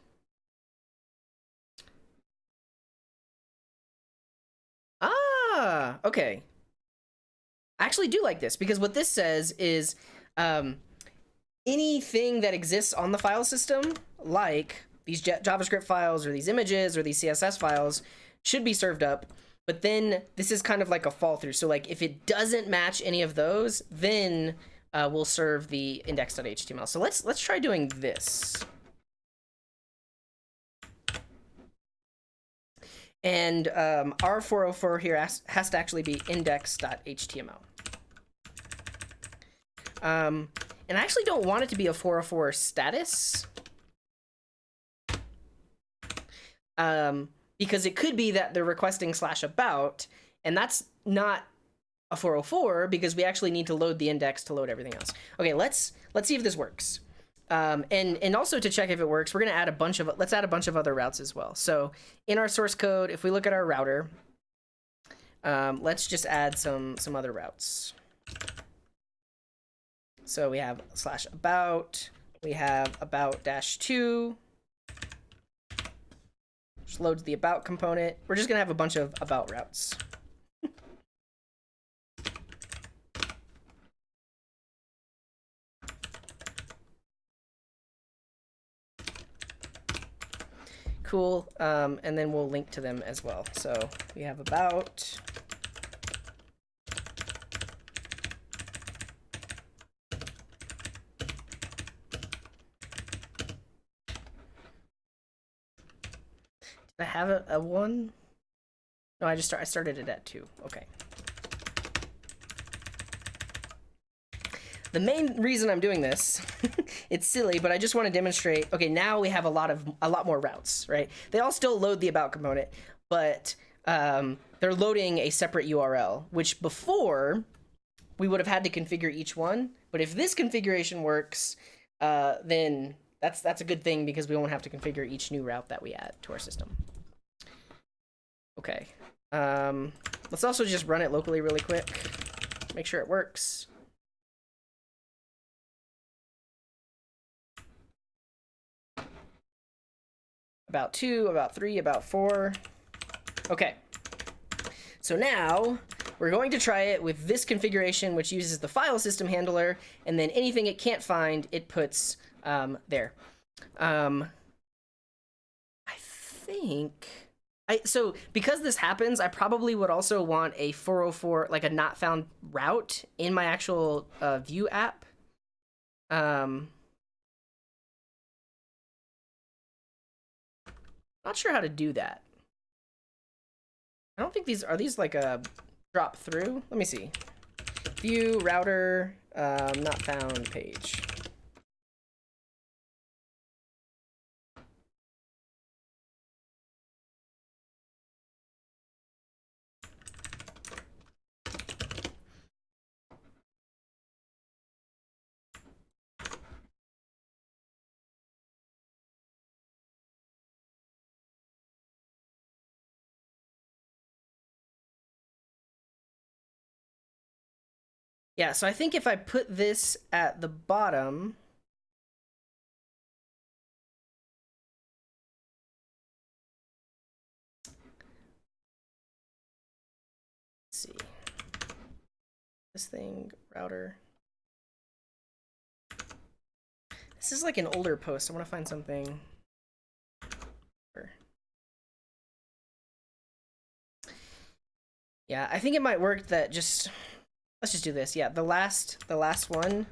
Ah, okay. I actually do like this because what this says is anything that exists on the file system, like these JavaScript files or these images or these CSS files, should be served up. But then this is kind of like a fall through. So like if it doesn't match any of those, then we'll serve the index.html. So let's try doing this. And our 404 here has to actually be index.html. And I actually don't want it to be a 404 status. Because it could be that they're requesting /about, and that's not a 404 because we actually need to load the index to load everything else. Okay, let's see if this works. And also to check if it works, we're gonna add let's add a bunch of other routes as well. So in our source code, if we look at our router, let's just add some other routes. So we have /about, we have about-2, which loads the about component. We're just gonna have a bunch of about routes. Cool, and then we'll link to them as well. So we have about. Did I have a 1? No, I started it at 2. Okay. The main reason I'm doing this, it's silly, but I just want to demonstrate, okay, now we have a lot more routes, right? They all still load the about component, but they're loading a separate URL, which before we would have had to configure each one. But if this configuration works, then that's a good thing because we won't have to configure each new route that we add to our system. Okay. Let's also just run it locally really quick, make sure it works. About 2, about 3, about 4. Okay. So now we're going to try it with this configuration, which uses the file system handler, and then anything it can't find, it puts there. I So because this happens, I probably would also want a 404, like a not found route in my actual Vue app. Not sure how to do that. I don't think are these like a drop through? Let me see. Vue router not found page. Yeah, so I think if I put this at the bottom, let's see, this thing, router. This is like an older post. I want to find something. Yeah, I think it might work that just, let's just do this. Yeah, the last one,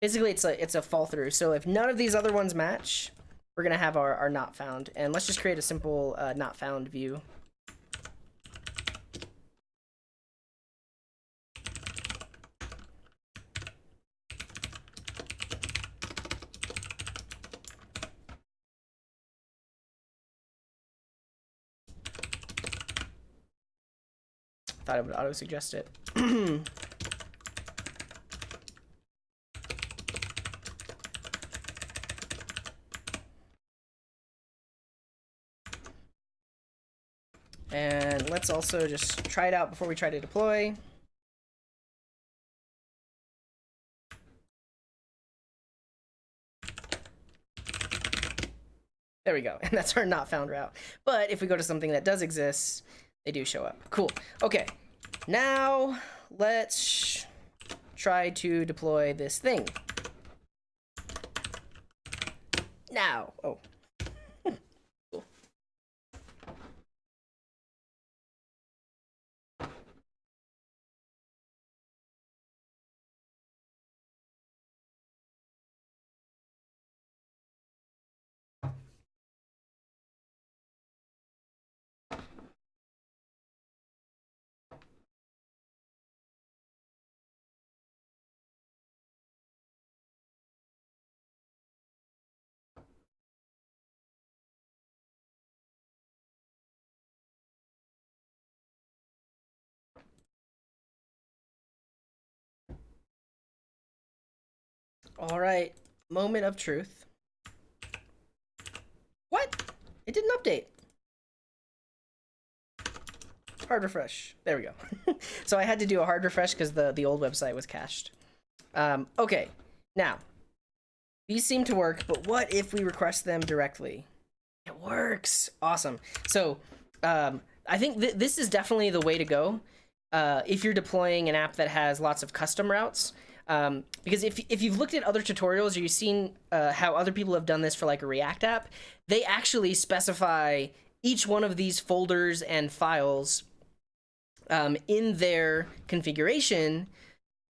basically it's a fall through. So if none of these other ones match, we're gonna have our not found. And let's just create a simple not found view. Thought it would auto suggest it. And let's also just try it out before we try to deploy. There we go. And that's our not found route. But if we go to something that does exist, they do show up. Cool. Okay. Now let's try to deploy this thing. Now. Oh. Cool. All right. Moment of truth. What? It didn't update. Hard refresh. There we go. So I had to do a hard refresh because the old website was cached. Okay. Now, these seem to work, but what if we request them directly? It works. Awesome. So I think this is definitely the way to go if you're deploying an app that has lots of custom routes. Because if you've looked at other tutorials or you've seen how other people have done this for like a React app, they actually specify each one of these folders and files in their configuration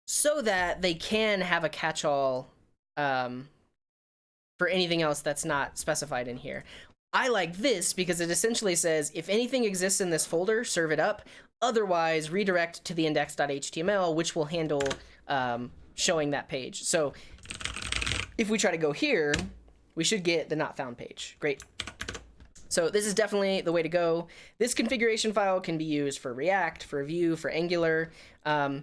so that they can have a catch-all for anything else that's not specified in here. I like this because it essentially says if anything exists in this folder, serve it up. Otherwise, redirect to the index.html, which will handle showing that page. So if we try to go here, we should get the not found page. Great. So this is definitely the way to go. This configuration file can be used for React, for Vue, for Angular. I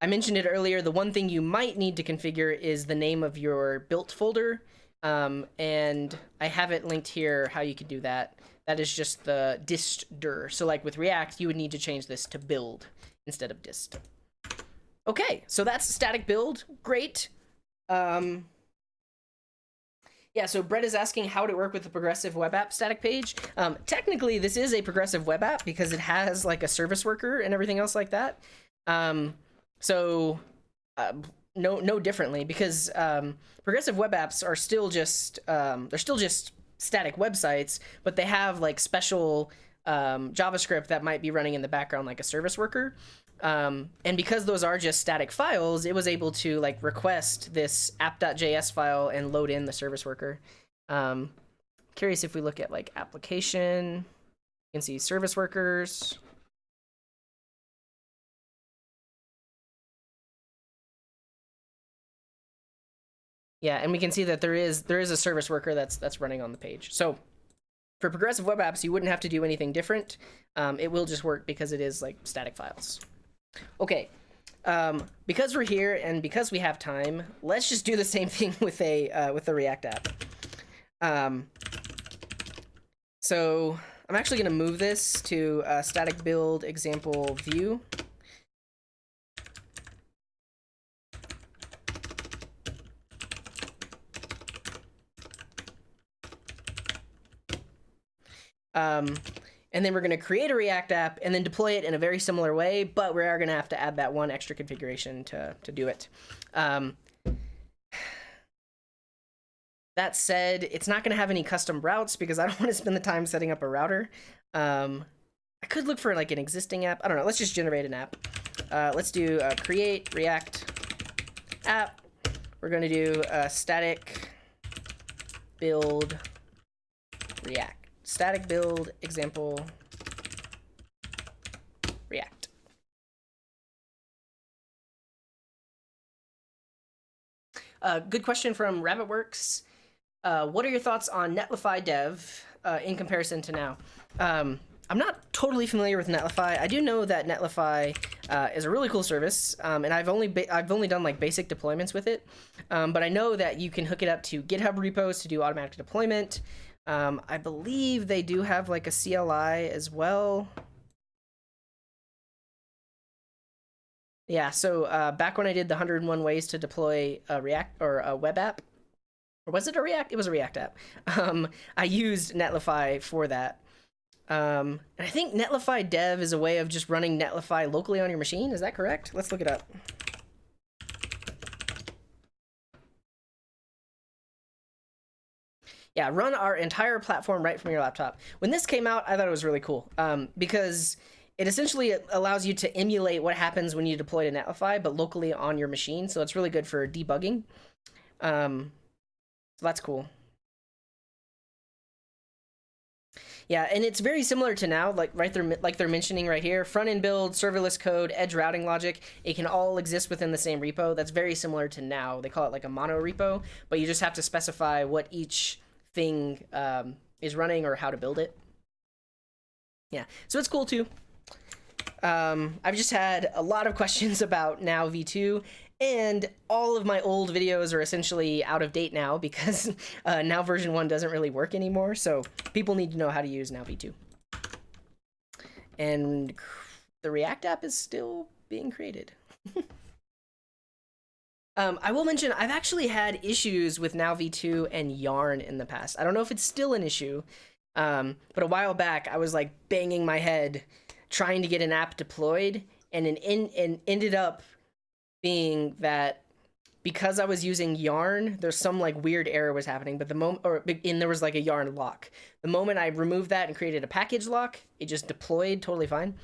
mentioned it earlier. The one thing you might need to configure is the name of your built folder. And I have it linked here how you can do that. That is just the dist-dir. So like with React, you would need to change this to build instead of dist. Okay, so that's static build. Great. Yeah, so Brett is asking how to work with the progressive web app static page. Technically, this is a progressive web app because it has like a service worker and everything else like that. No differently because progressive web apps are still just they're still just static websites, but they have like special JavaScript that might be running in the background, like a service worker. And because those are just static files, it was able to like request this app.js file and load in the service worker. Curious if we look at like application, you can see service workers. Yeah, and we can see that there is a service worker that's running on the page. So for progressive web apps, you wouldn't have to do anything different. It will just work because it is like static files. Okay, because we're here and because we have time, let's just do the same thing with the React app. So I'm actually going to move this to static build example view. And then we're going to create a React app and then deploy it in a very similar way, but we are going to have to add that one extra configuration to do it. That said, it's not going to have any custom routes because I don't want to spend the time setting up a router. I could look for like an existing app. I don't know. Let's just generate an app. Let's do create React app. We're going to do static build React. Static build example React. Good question from RabbitWorks. What are your thoughts on Netlify Dev in comparison to now? I'm not totally familiar with Netlify. I do know that Netlify is a really cool service, and I've only done like basic deployments with it. But I know that you can hook it up to GitHub repos to do automatic deployment. I believe they do have like a CLI as well. Yeah, so back when I did the 101 ways to deploy a React or a web app, or was it a React? It was a React app. I used Netlify for that. And I think Netlify Dev is a way of just running Netlify locally on your machine. Is that correct? Let's look it up. Yeah, run our entire platform right from your laptop. When this came out, I thought it was really cool because it essentially allows you to emulate what happens when you deploy to Netlify, but locally on your machine. So it's really good for debugging. So that's cool. Yeah, and it's very similar to now, like they're mentioning right here, front-end build, serverless code, edge routing logic. It can all exist within the same repo. That's very similar to now. They call it like a mono repo, but you just have to specify what each thing is running or how to build it. Yeah, so it's cool too. I've just had a lot of questions about Now v2, and all of my old videos are essentially out of date now because Now version 1 doesn't really work anymore, so people need to know how to use Now v2. And the React app is still being created. I will mention, I've actually had issues with Now v2 and Yarn in the past. I don't know if it's still an issue, but a while back I was like banging my head trying to get an app deployed, and ended up being that because I was using Yarn, there's some like weird error was happening, but there was like a Yarn lock. The moment I removed that and created a package lock, it just deployed totally fine.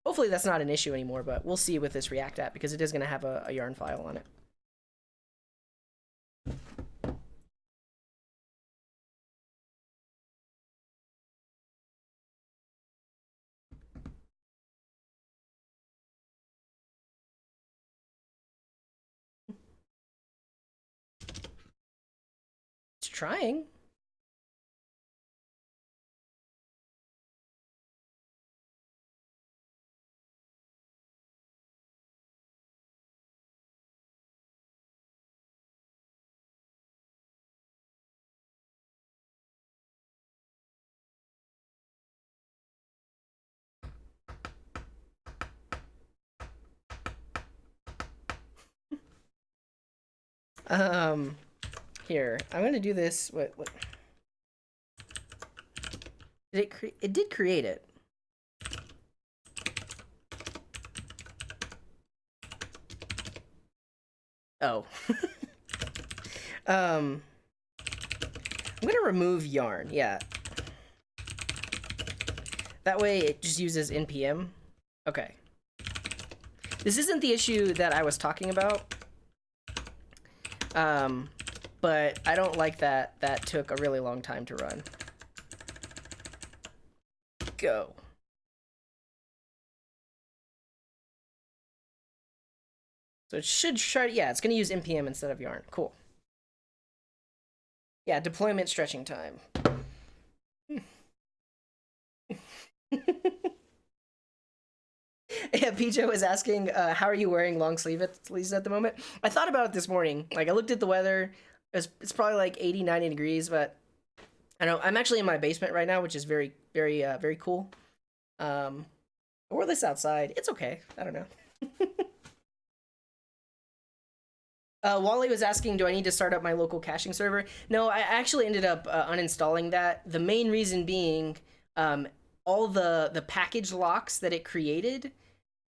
Hopefully that's not an issue anymore, but we'll see with this React app because it is going to have a Yarn file on it. It's trying. Here, I'm gonna do this. What? Did it did create it. Oh. I'm gonna remove yarn, yeah. That way it just uses npm. Okay. This isn't the issue that I was talking about. But I don't like that that took a really long time to run. Go. So it should try, yeah, it's gonna use npm instead of yarn. Cool. Yeah, deployment stretching time. Yeah, PJ was asking, how are you wearing long sleeves at the moment? I thought about it this morning. Like, I looked at the weather. It's probably like 80, 90 degrees, but I know I'm actually in my basement right now, which is very, very, very cool. I wore this outside. It's okay. I don't know. Wally was asking, do I need to start up my local caching server? No, I actually ended up uninstalling that. The main reason being, all the package locks that it created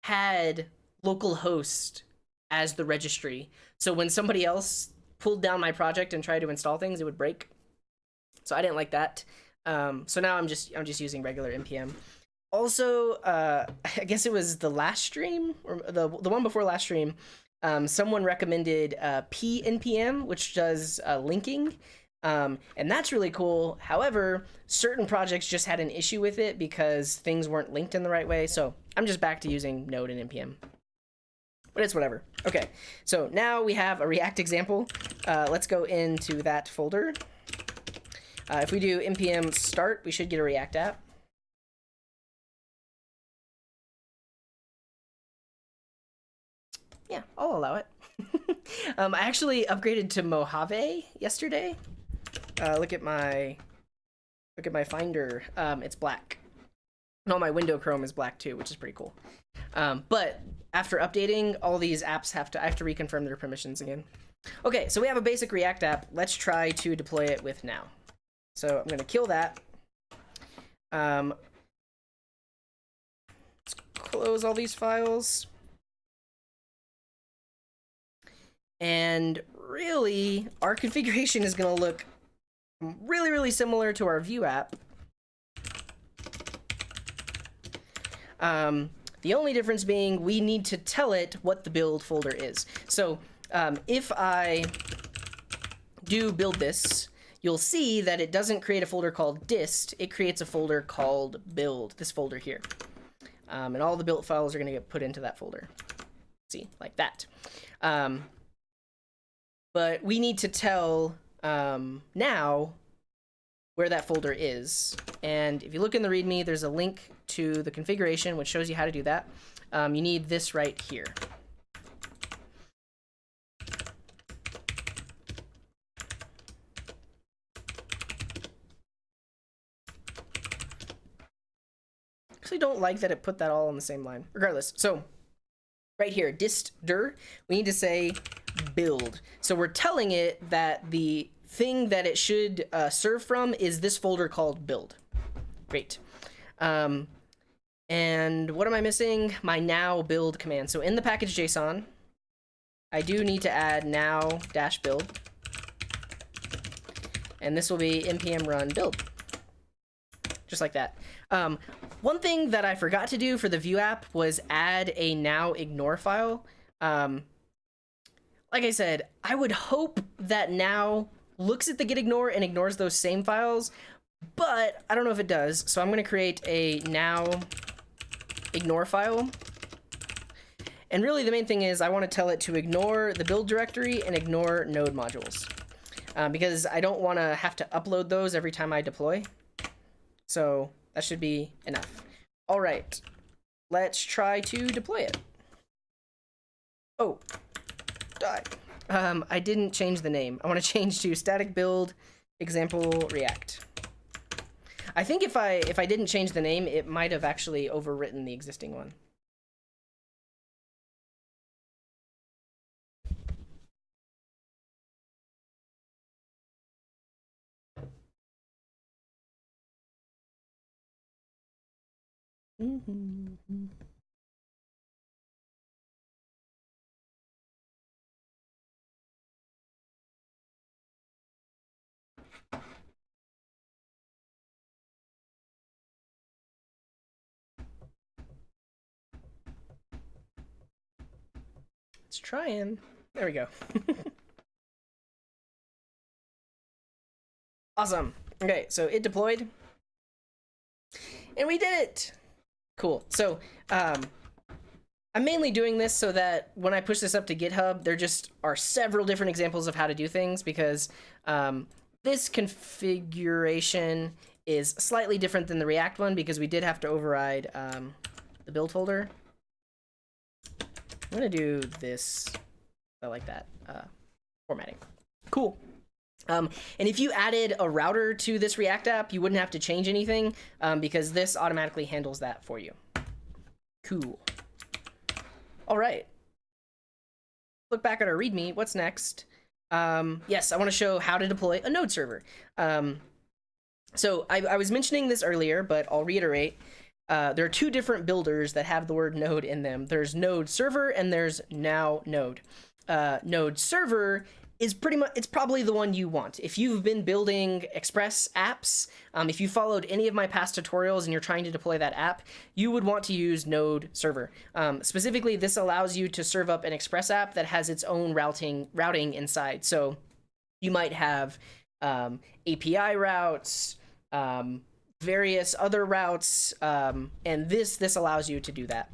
had localhost as the registry. So when somebody else pulled down my project and tried to install things, it would break. So I didn't like that. So now I'm just using regular npm. Also, I guess it was the last stream or the one before last stream. Someone recommended pnpm, which does linking. And that's really cool. However, certain projects just had an issue with it because things weren't linked in the right way. So I'm just back to using Node and npm. But it's whatever. Okay, so now we have a React example. Let's go into that folder. If we do npm start, we should get a React app. Yeah, I'll allow it. I actually upgraded to Mojave yesterday. Look at my Finder. It's black. And all my window Chrome is black too, which is pretty cool. But after updating, all these apps I have to reconfirm their permissions again. Okay, so we have a basic React app. Let's try to deploy it with now. So I'm gonna kill that. Let's close all these files. And really, our configuration is gonna look really, really similar to our Vue app. The only difference being we need to tell it what the build folder is. So if I do build this, you'll see that it doesn't create a folder called dist, it creates a folder called build, this folder here. And all the build files are gonna get put into that folder. See, like that. But we need to tell now where that folder is. And if you look in the README, there's a link to the configuration, which shows you how to do that. You need this right here. Actually don't like that it put that all on the same line. Regardless, so right here, dist dir, we need to say build. So we're telling it that the thing that it should serve from is this folder called build. Great. And what am I missing? My now build command. So in the package JSON, I do need to add now-build. And this will be npm run build. Just like that. One thing that I forgot to do for the Vue app was add a now ignore file. Like I said, I would hope that now looks at the git ignore and ignores those same files, but I don't know if it does. So I'm going to create a now ignore file. And really the main thing is I want to tell it to ignore the build directory and ignore node modules, because I don't want to have to upload those every time I deploy. So that should be enough. All right, let's try to deploy it. Oh, die. I didn't change the name. I want to change to static build example React. I think if I didn't change the name, it might have actually overwritten the existing one. It's trying. There we go. Awesome. Okay, so it deployed. And we did it! Cool. So, I'm mainly doing this so that when I push this up to GitHub, there just are several different examples of how to do things, because this configuration is slightly different than the React one, because we did have to override the build folder. I'm gonna do this. I like that formatting. Cool. And if you added a router to this React app, you wouldn't have to change anything, because this automatically handles that for you. Cool. All right. Look back at our README. What's next? Yes, I want to show how to deploy a node server. So I was mentioning this earlier, but I'll reiterate. There are two different builders that have the word node in them. There's node server and there's now node. Node server is it's probably the one you want. If you've been building Express apps, if you followed any of my past tutorials and you're trying to deploy that app, you would want to use node server. Specifically, this allows you to serve up an Express app that has its own routing inside. So you might have API routes, various other routes, and this allows you to do that.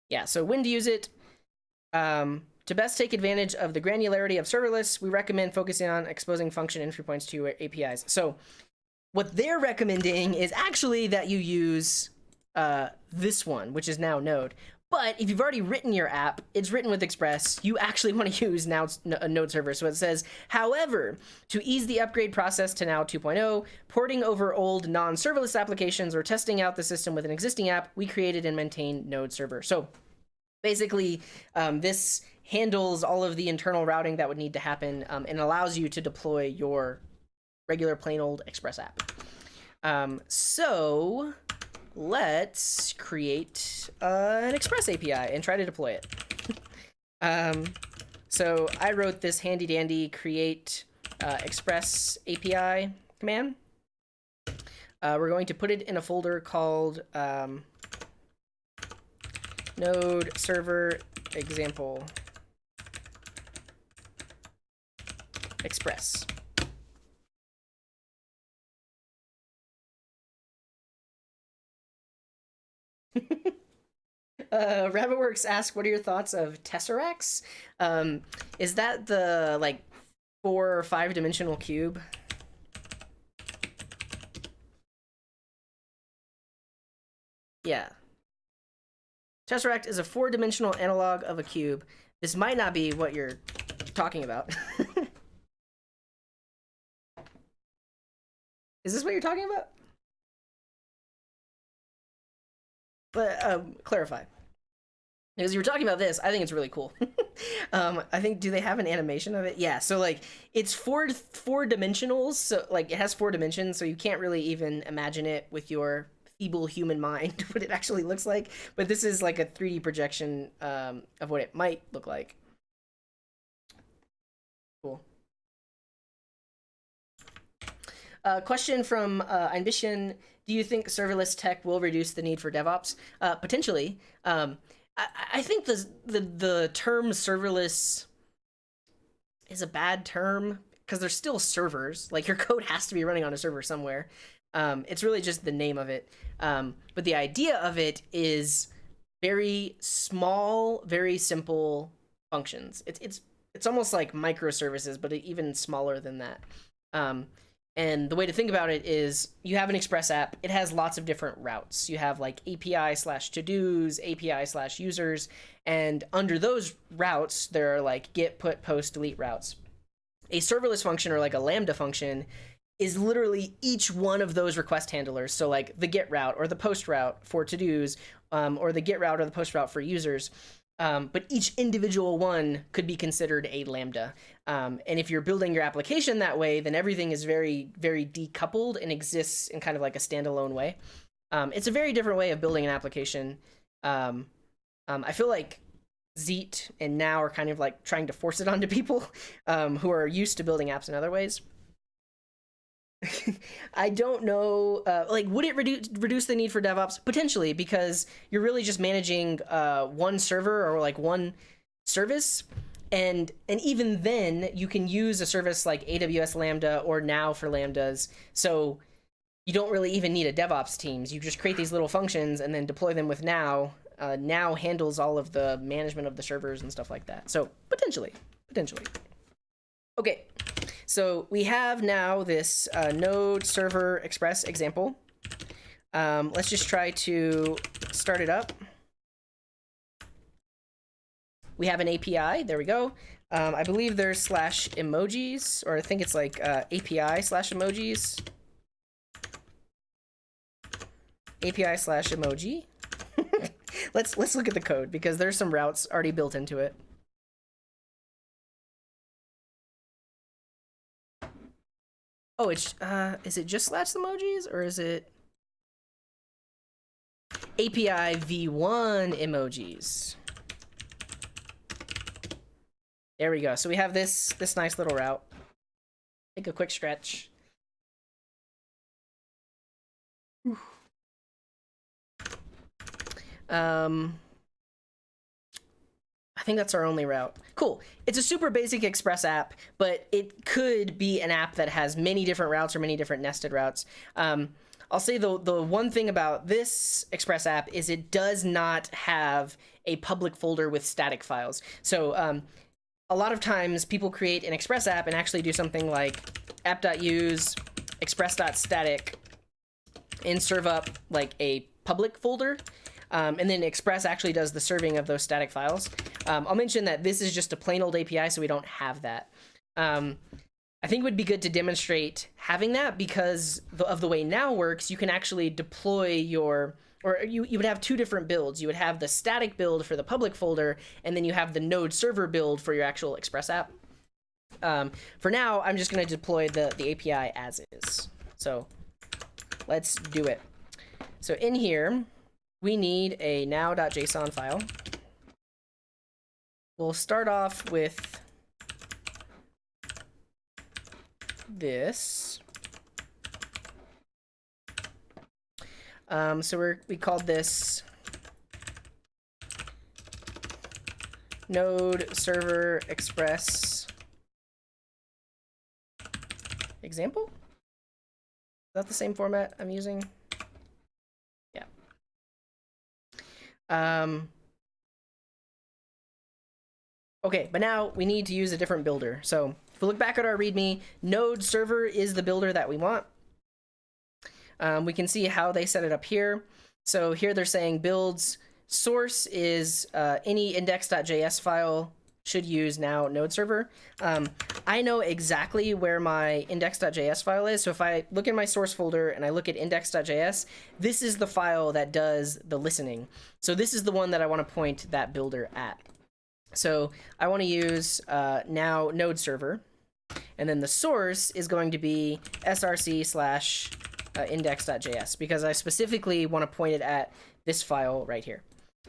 Yeah, so when to use it. To best take advantage of the granularity of serverless, we recommend focusing on exposing function entry points to your APIs. So what they're recommending is actually that you use this one, which is now Node. But if you've already written your app, it's written with Express, you actually want to use now a Node server. So it says, however, to ease the upgrade process to now 2.0, porting over old non-serverless applications or testing out the system with an existing app, we created and maintain Node server. So basically, this handles all of the internal routing that would need to happen, and allows you to deploy your regular plain old Express app. So let's create an Express API and try to deploy it. So I wrote this handy dandy create Express API command. We're going to put it in a folder called node server example Express. Rabbitworks asks, what are your thoughts of tesseracts? Is that the like 4 or 5 dimensional cube? Yeah. Tesseract is a 4-dimensional analog of a cube. This might not be what you're talking about. Is this what you're talking about? But clarify. Because you were talking about this, I think it's really cool. I think, do they have an animation of it? Yeah, so like it's four dimensionals, so like it has 4 dimensions, so you can't really even imagine it with your feeble human mind what it actually looks like. But this is like a 3D projection of what it might look like. Cool. Question from Ambition. Do you think serverless tech will reduce the need for DevOps? Potentially. I think the term serverless is a bad term because they're still servers. Like your code has to be running on a server somewhere. It's really just the name of it. But the idea of it is very small, very simple functions. It's almost like microservices, but even smaller than that. And the way to think about it is you have an Express app. It has lots of different routes. You have like API/to-dos, API/users, and under those routes, there are like get, put, post, delete routes. A serverless function or like a Lambda function is literally each one of those request handlers. So like the get route or the post route for to-dos, or the get route or the post route for users. But each individual one could be considered a Lambda. And if you're building your application that way, then everything is very, very decoupled and exists in kind of like a standalone way. It's a very different way of building an application. I feel like Zeet and Now are kind of like trying to force it onto people who are used to building apps in other ways. I don't know. Like, would it reduce the need for DevOps? Potentially, because you're really just managing one server or like one service, and even then, you can use a service like AWS Lambda or Now for Lambdas. So you don't really even need a DevOps teams. You just create these little functions and then deploy them with Now. Now handles all of the management of the servers and stuff like that. So potentially. Okay. So we have now this node server express example. Let's just try to start it up. We have an API. There we go. I believe there's /emojis, or I think it's like API/emojis. API/emoji. let's look at the code because there's some routes already built into it. Oh, it's is it just /emojis or is it API v1 emojis? There we go. So we have this nice little route. Take a quick stretch. Whew. I think that's our only route. Cool. It's a super basic Express app, but it could be an app that has many different routes or many different nested routes. I'll say the one thing about this Express app is it does not have a public folder with static files. So a lot of times people create an Express app and actually do something like app.use express.static and serve up like a public folder. And then Express actually does the serving of those static files. I'll mention that this is just a plain old API, so we don't have that. I think it would be good to demonstrate having that because of the way Now works, you can actually deploy your, or you would have two different builds. You would have the static build for the public folder, and then you have the node server build for your actual Express app. For now, I'm just going to deploy the API as is. So let's do it. So in here, we need a now.json file. We'll start off with this. So we called this node server express example. Is that the same format I'm using? Yeah. Okay, but now we need to use a different builder. So if we look back at our README, node server is the builder that we want. We can see how they set it up here. So here they're saying builds source is any index.js file should use now node server. I know exactly where my index.js file is. So if I look in my source folder and I look at index.js, this is the file that does the listening. So this is the one that I want to point that builder at. So I want to use now node server, and then the source is going to be src/index.js because I specifically want to point it at this file right here.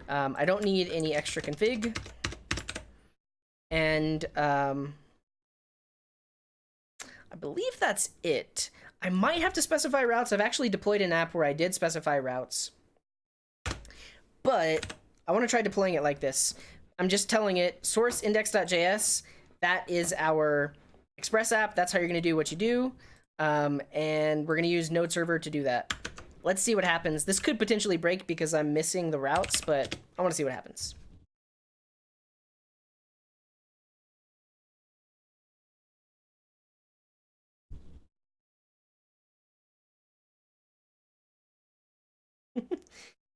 I don't need any extra config, and I believe that's it. I might have to specify routes. I've actually deployed an app where I did specify routes, but I want to try deploying it like this. I'm just telling it source index.js. That is our Express app. That's how you're going to do what you do. And we're going to use node server to do that. Let's see what happens. This could potentially break because I'm missing the routes, but I want to see what happens.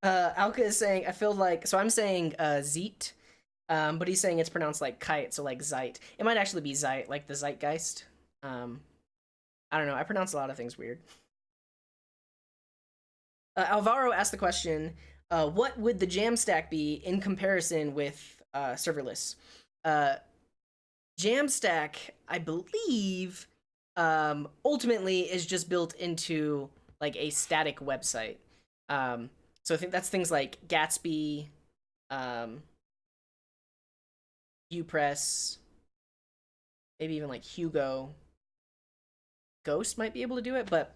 Alka is saying, I feel like, so I'm saying Zeet. But he's saying it's pronounced like kite, so like zeit. It might actually be zeit, like the zeitgeist. I don't know. I pronounce a lot of things weird. Alvaro asked the question, what would the Jamstack be in comparison with serverless? Jamstack, I believe, ultimately is just built into like a static website. So I think that's things like Gatsby, Upress, maybe even like Hugo, Ghost might be able to do it, but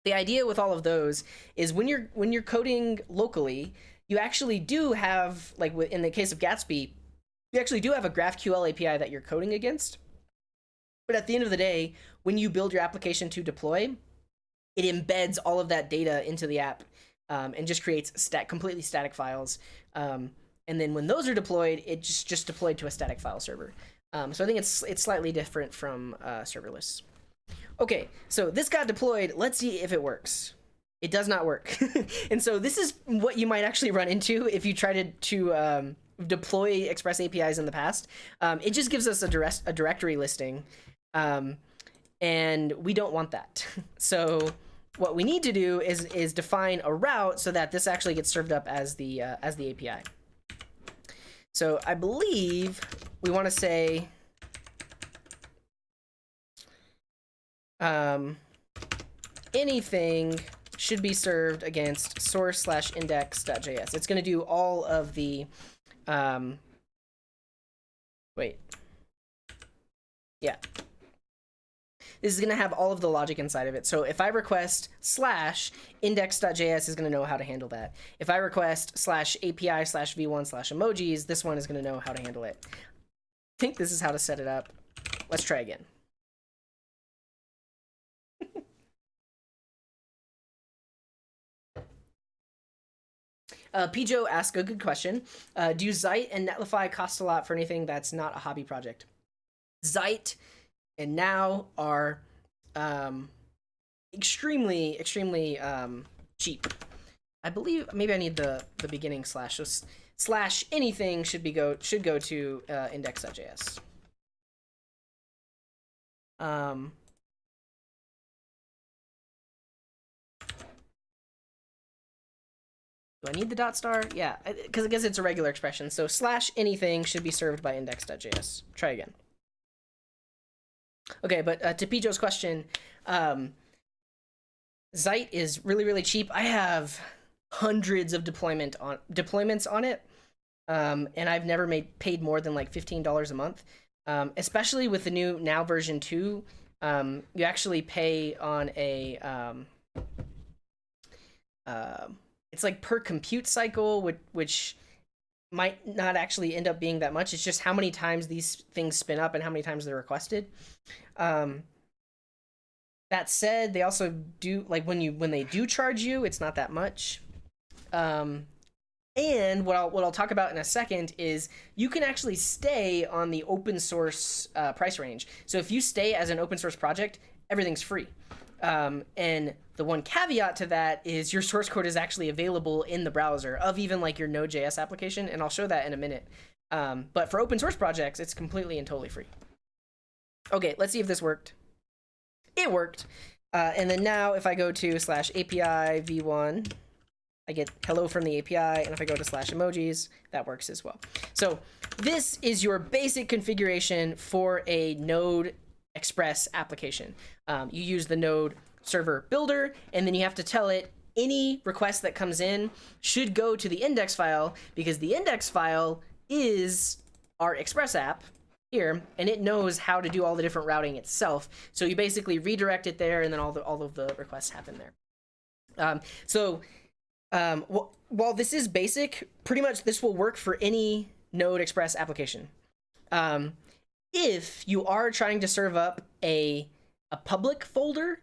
the idea with all of those is when you're coding locally, you actually do have, like in the case of Gatsby, you actually do have a GraphQL API that you're coding against. But at the end of the day, when you build your application to deploy, it embeds all of that data into the app and just creates completely static files. And then when those are deployed, it just deployed to a static file server. So I think it's slightly different from serverless. Okay, so this got deployed. Let's see if it works. It does not work. And so this is what you might actually run into if you try to deploy Express APIs in the past. It just gives us a directory listing, and we don't want that. So what we need to do is define a route so that this actually gets served up as the API. So I believe we want to say anything should be served against source/index.js. It's going to do all of the this is going to have all of the logic inside of it. So if I request /index.js is going to know how to handle that. If I request /API/v1/emojis, this one is going to know how to handle it. I think this is how to set it up. Let's try again. Pijo asked a good question. Do Zeit and Netlify cost a lot for anything that's not a hobby project? Zeit and Now are extremely cheap. I believe maybe I need the beginning slash. So slash anything should go to index.js. Do I need the dot star? Yeah, because I guess it's a regular expression. So slash anything should be served by index.js. Try again. Okay, but to Pijo's question, Zeit is really cheap. I have hundreds of deployments on it, and I've never paid more than like $15 a month. Especially with the new Now version 2, you actually pay on a it's like per compute cycle, which might not actually end up being that much. It's just how many times these things spin up and how many times they're requested. That said, they also do, like, when they do charge you, it's not that much. And what I'll talk about in a second is you can actually stay on the open source price range. So if you stay as an open source project, everything's free. And the one caveat to that is your source code is actually available in the browser of even like your node.js application, and I'll show that in a minute. But for open source projects, it's completely and totally free. Okay, let's see if this worked. It worked. And then now if I go to /API v1, I get hello from the API, and if I go to /emojis, that works as well. So this is your basic configuration for a Node Express application. You use the Node server builder, and then you have to tell it any request that comes in should go to the index file, because the index file is our Express app here, and it knows how to do all the different routing itself. So you basically redirect it there, and then all of the requests happen there. While this is basic, pretty much this will work for any Node Express application. If you are trying to serve up a public folder,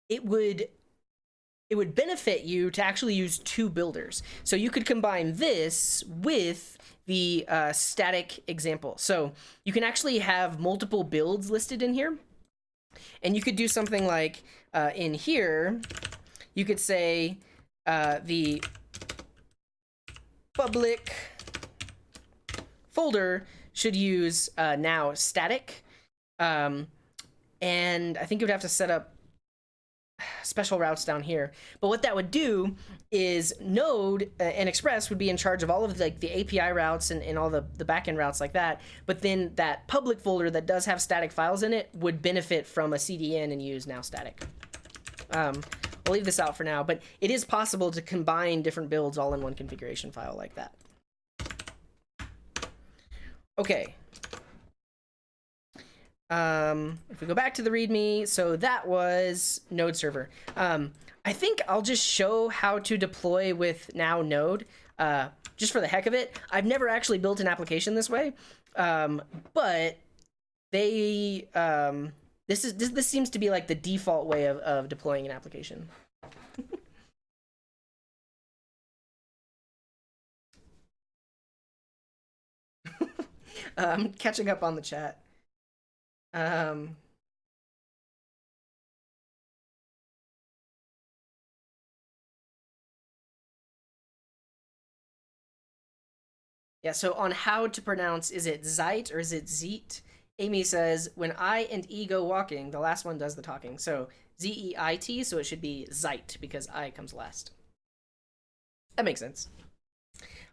it would benefit you to actually use two builders. So you could combine this with the static example. So you can actually have multiple builds listed in here, and you could do something like in here, you could say the public folder should use now static, and I think you would have to set up special routes down here. But what that would do is Node and Express would be in charge of all of the API routes and all the backend routes like that. But then that public folder that does have static files in it would benefit from a CDN and use now static. I'll leave this out for now, but it is possible to combine different builds all in one configuration file like that. Okay. If we go back to the README, so that was Node server. I think I'll just show how to deploy with now Node, just for the heck of it. I've never actually built an application this way, but they this seems to be like the default way of deploying an application. I'm catching up on the chat. Yeah, so on how to pronounce, is it Zeit or is it Zeet? Amy says, when I and E go walking, the last one does the talking. So Z-E-I-T, so it should be Zeit because I comes last. That makes sense.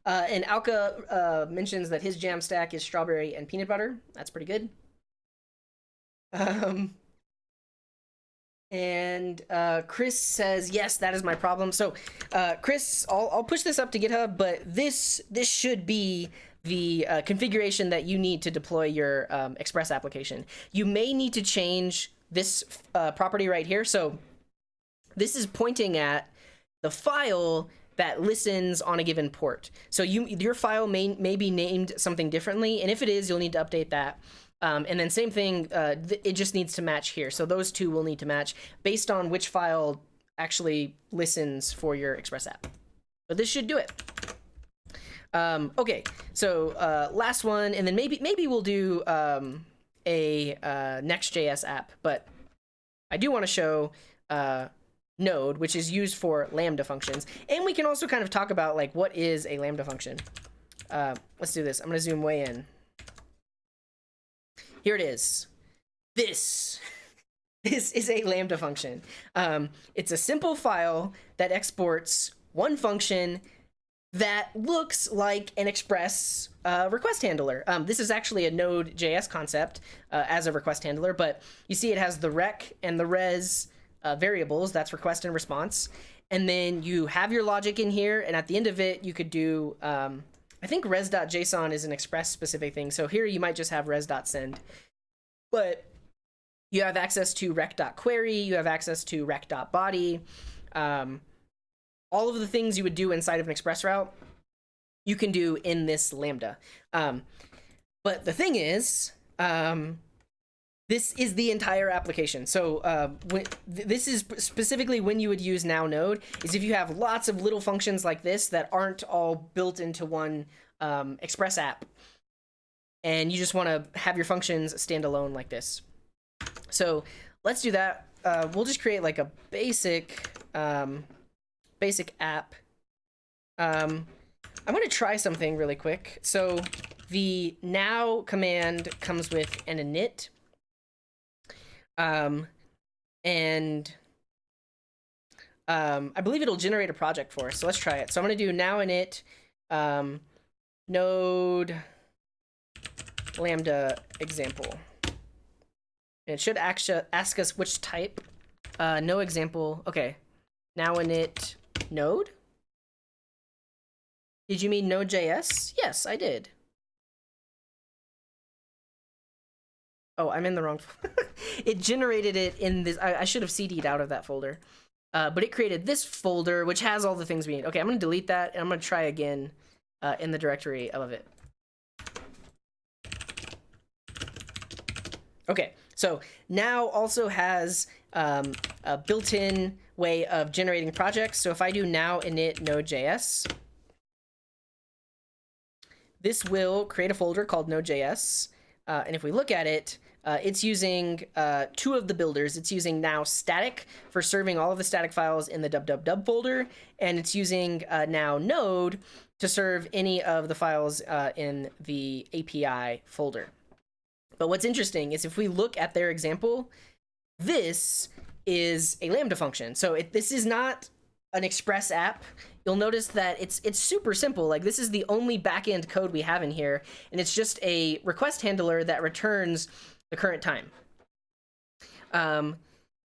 And Alka mentions that his jam stack is strawberry and peanut butter. That's pretty good. And Chris says, yes, that is my problem. So Chris, I'll push this up to GitHub, but this should be the configuration that you need to deploy your Express application. You may need to change this property right here. So this is pointing at the file that listens on a given port. So your file may be named something differently, and if it is, you'll need to update that. And then same thing, it just needs to match here. So those two will need to match based on which file actually listens for your Express app. But this should do it. Okay, so last one, and then maybe we'll do a Next.js app, but I do want to show Node, which is used for Lambda functions. And we can also kind of talk about like what is a Lambda function. Let's do this. I'm going to zoom way in. Here it is. This is a Lambda function. It's a simple file that exports one function that looks like an Express request handler. This is actually a node.js concept as a request handler, but you see it has the rec and the res variables, that's request and response. And then you have your logic in here, and at the end of it, you could do, I think res.json is an Express specific thing. So here you might just have res.send, but you have access to rec.query, you have access to rec.body, all of the things you would do inside of an Express route, you can do in this Lambda. But the thing is, this is the entire application. So this is specifically when you would use now Node, is if you have lots of little functions like this that aren't all built into one Express app, and you just want to have your functions stand alone like this. So let's do that. We'll just create like a basic app. I'm going to try something really quick. So the now command comes with an init. I believe it'll generate a project for us. So let's try it. So I'm going to do now init node lambda example. And it should actually ask us which type. No example. Okay. Now init node. Did you mean node.js? Yes, I did. Oh, I'm in the wrong. It generated it in this. I should have CD'd out of that folder. But it created this folder, which has all the things we need. Okay, I'm going to delete that, and I'm going to try again in the directory of it. Okay, so now also has a built-in way of generating projects. So if I do now init node.js, this will create a folder called node.js. And if we look at it, it's using two of the builders. It's using now static for serving all of the static files in the www folder, and it's using now node to serve any of the files in the API folder. But what's interesting is if we look at their example, this is a Lambda function. So this is not an Express app. You'll notice that it's super simple. Like this is the only backend code we have in here, and it's just a request handler that returns the current time.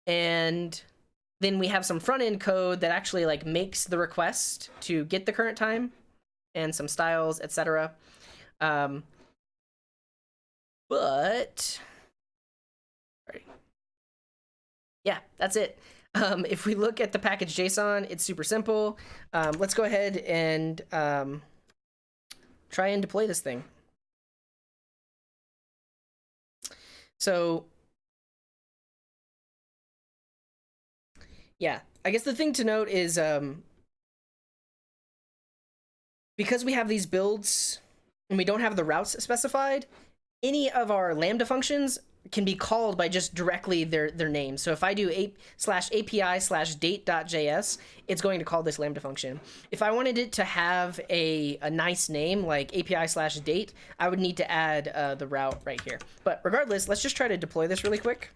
And then we have some front end code that actually like makes the request to get the current time, and some styles, etc. But yeah, that's it. If we look at the package JSON, it's super simple. Let's go ahead and try and deploy this thing. So yeah, I guess the thing to note is because we have these builds and we don't have the routes specified, any of our Lambda functions can be called by just directly their name. So if I do /API/date.js, it's going to call this Lambda function. If I wanted it to have a nice name like API/date, I would need to add the route right here. But regardless, let's just try to deploy this really quick.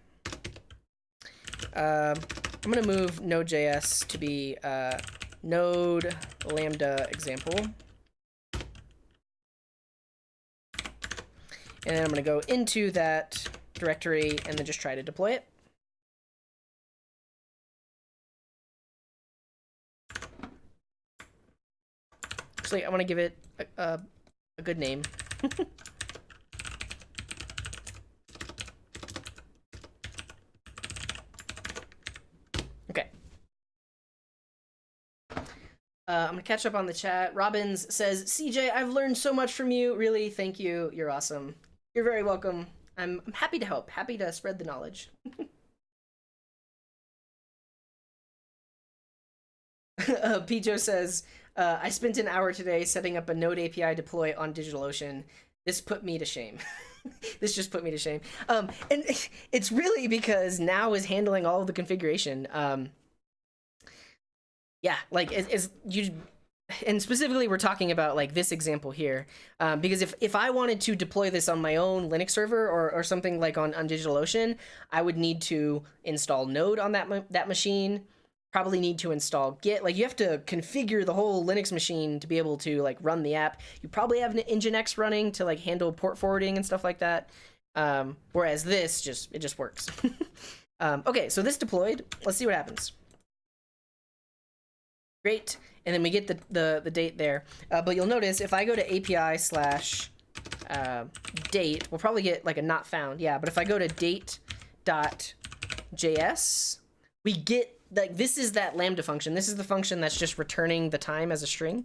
I'm going to move node.js to be node lambda example. And then I'm going to go into that directory and then just try to deploy it. Actually, I want to give it a good name. Okay. I'm going to catch up on the chat. Robbins says, CJ, I've learned so much from you. Really, thank you. You're awesome. You're very welcome. I'm happy to help. Happy to spread the knowledge. Pijo says, I spent an hour today setting up a Node API deploy on DigitalOcean. This put me to shame. This just put me to shame. And it's really because Now is handling all of the configuration. Yeah, like and specifically we're talking about like this example here, because if I wanted to deploy this on my own Linux server or something like on DigitalOcean, I would need to install Node on that machine, probably need to install Git. Like you have to configure the whole Linux machine to be able to like run the app. You probably have an Nginx running to like handle port forwarding and stuff like that. Whereas this just works. Okay, so this deployed. Let's see what happens. Great. And then we get the date there. But you'll notice if I go to API/date, we'll probably get like a not found. Yeah, but if I go to date.js, we get like this is that Lambda function. This is the function that's just returning the time as a string.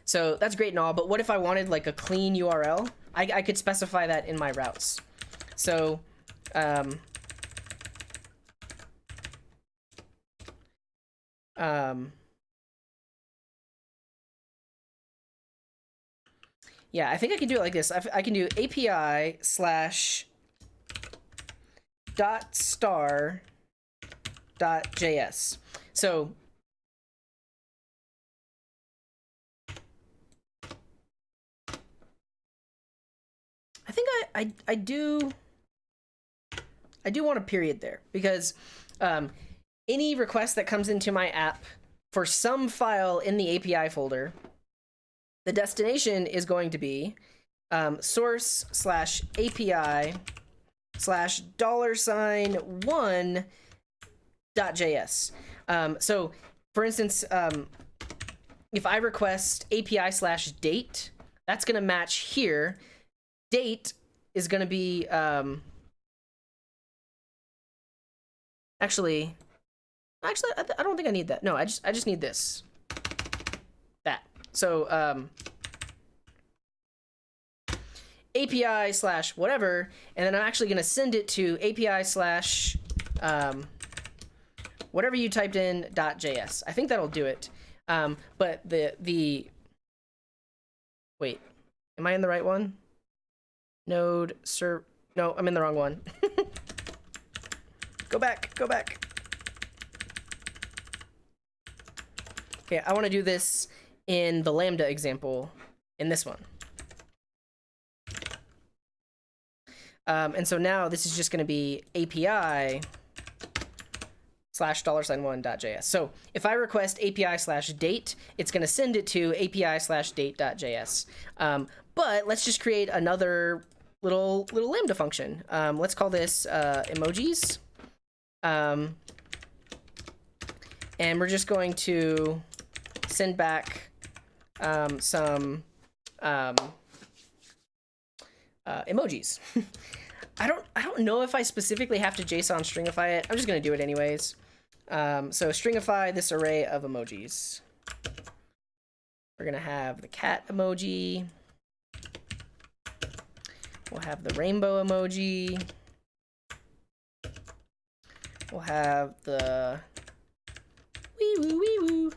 So that's great and all, but what if I wanted like a clean URL? I could specify that in my routes. So yeah, I think I can do it like this. I can do API/.star.js. So I think I do want a period there because any request that comes into my app for some file in the API folder, the destination is going to be source/API/$1.js. So for instance, if I request API/date, that's going to match here. Date is going to be actually I don't think I need that. No, I just need this. That. So API/whatever, and then I'm actually going to send it to API/ whatever you typed in .js. I think that'll do it. But the wait, am I in the right one? Node serve. No, I'm in the wrong one. Go back. Okay, I want to do this in the Lambda example in this one. And so now this is just going to be API/$1.js. So if I request API/date, it's going to send it to API/date.js. But let's just create another little Lambda function. Let's call this emojis. And we're just going to send back some emojis. I don't know if I specifically have to JSON stringify it. I'm just gonna do it anyways. So stringify this array of emojis. We're gonna have the cat emoji. We'll have the rainbow emoji. We'll have the wee woo wee woo,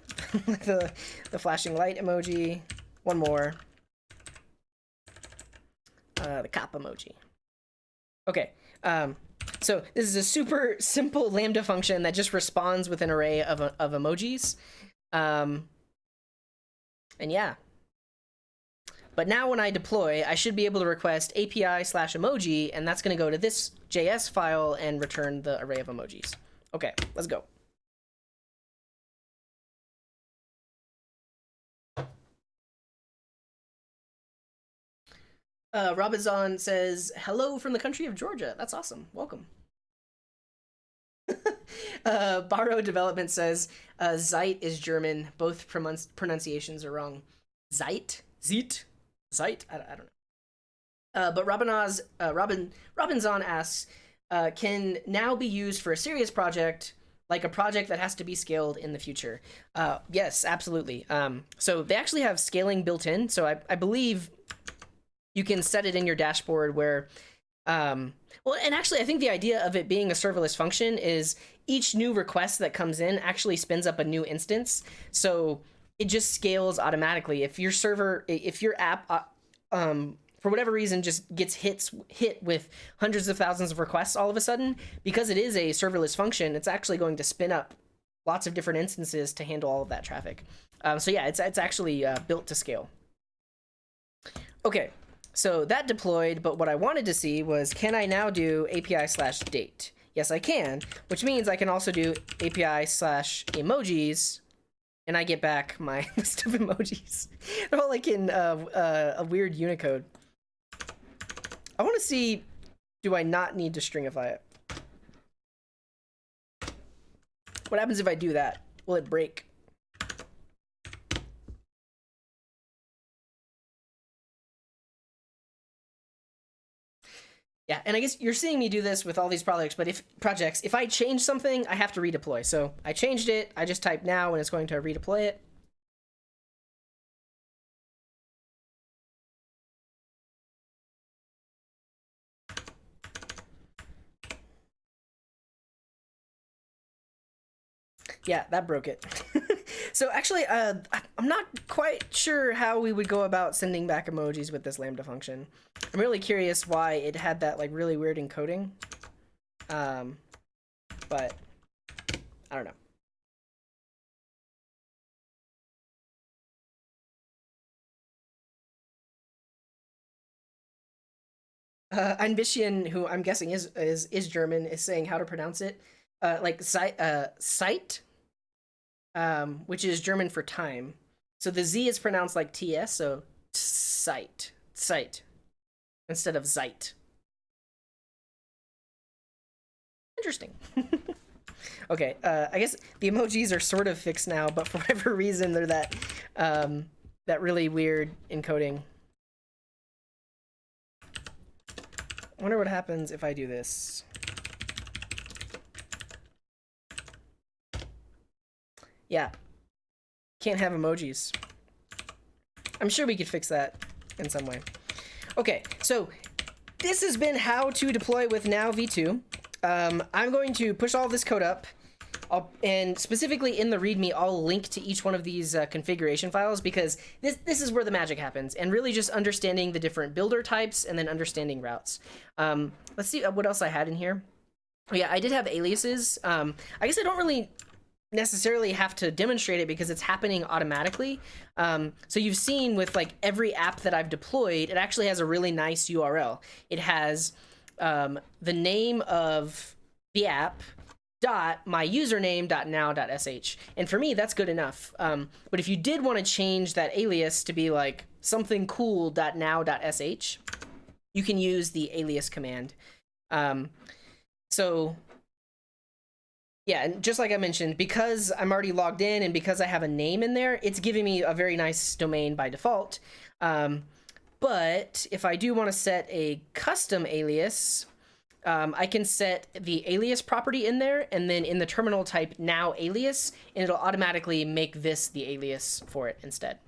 the flashing light emoji. One more. The cop emoji. Okay. So this is a super simple Lambda function that just responds with an array of emojis. And yeah. But now when I deploy, I should be able to request API/emoji, and that's going to go to this JS file and return the array of emojis. Okay, let's go. Robinson says, hello from the country of Georgia. That's awesome. Welcome. Barrow Development says, Zeit is German. Both pronunciations are wrong. Zeit? Zeit? Zeit? I don't know. But Robinson asks, can now be used for a serious project, like a project that has to be scaled in the future? Yes, absolutely. So they actually have scaling built in. So I believe you can set it in your dashboard where, well, and actually I think the idea of it being a serverless function is each new request that comes in actually spins up a new instance. So it just scales automatically. If your app, for whatever reason, just gets hit with hundreds of thousands of requests all of a sudden, because it is a serverless function, it's actually going to spin up lots of different instances to handle all of that traffic. So yeah, it's actually built to scale. Okay, so that deployed, but what I wanted to see was, can I now do API/date? Yes, I can, which means I can also do API/emojis, and I get back my list of emojis. They're all like in a weird Unicode. I want to see, do I not need to stringify it? What happens if I do that? Will it break? Yeah, and I guess you're seeing me do this with all these projects, but if I change something, I have to redeploy. So I changed it, I just type now and it's going to redeploy it. Yeah, that broke it. So actually, I'm not quite sure how we would go about sending back emojis with this Lambda function. I'm really curious why it had that like really weird encoding. But I don't know. Ambition, who I'm guessing is German, is saying how to pronounce it. Like site, which is German for time. So the Z is pronounced like TS, so site, instead of Zeit. Interesting. Okay, I guess the emojis are sort of fixed now, but for whatever reason, they're that really weird encoding. I wonder what happens if I do this. Yeah, can't have emojis. I'm sure we could fix that in some way. Okay, so this has been how to deploy with now v2. I'm going to push all this code up, and specifically in the README, I'll link to each one of these configuration files, because this is where the magic happens, and really just understanding the different builder types and then understanding routes. Let's see what else I had in here. Oh, yeah, I did have aliases. I guess I don't really necessarily have to demonstrate it because it's happening automatically. So you've seen with like every app that I've deployed, it actually has a really nice URL. It has the name of the app dot my username dot now.sh, and for me that's good enough. But if you did want to change that alias to be like something cool dot now.sh, you can use the alias command. So yeah, and just like I mentioned, because I'm already logged in and because I have a name in there, it's giving me a very nice domain by default. But if I do want to set a custom alias, I can set the alias property in there, and then in the terminal type now alias, and it'll automatically make this the alias for it instead.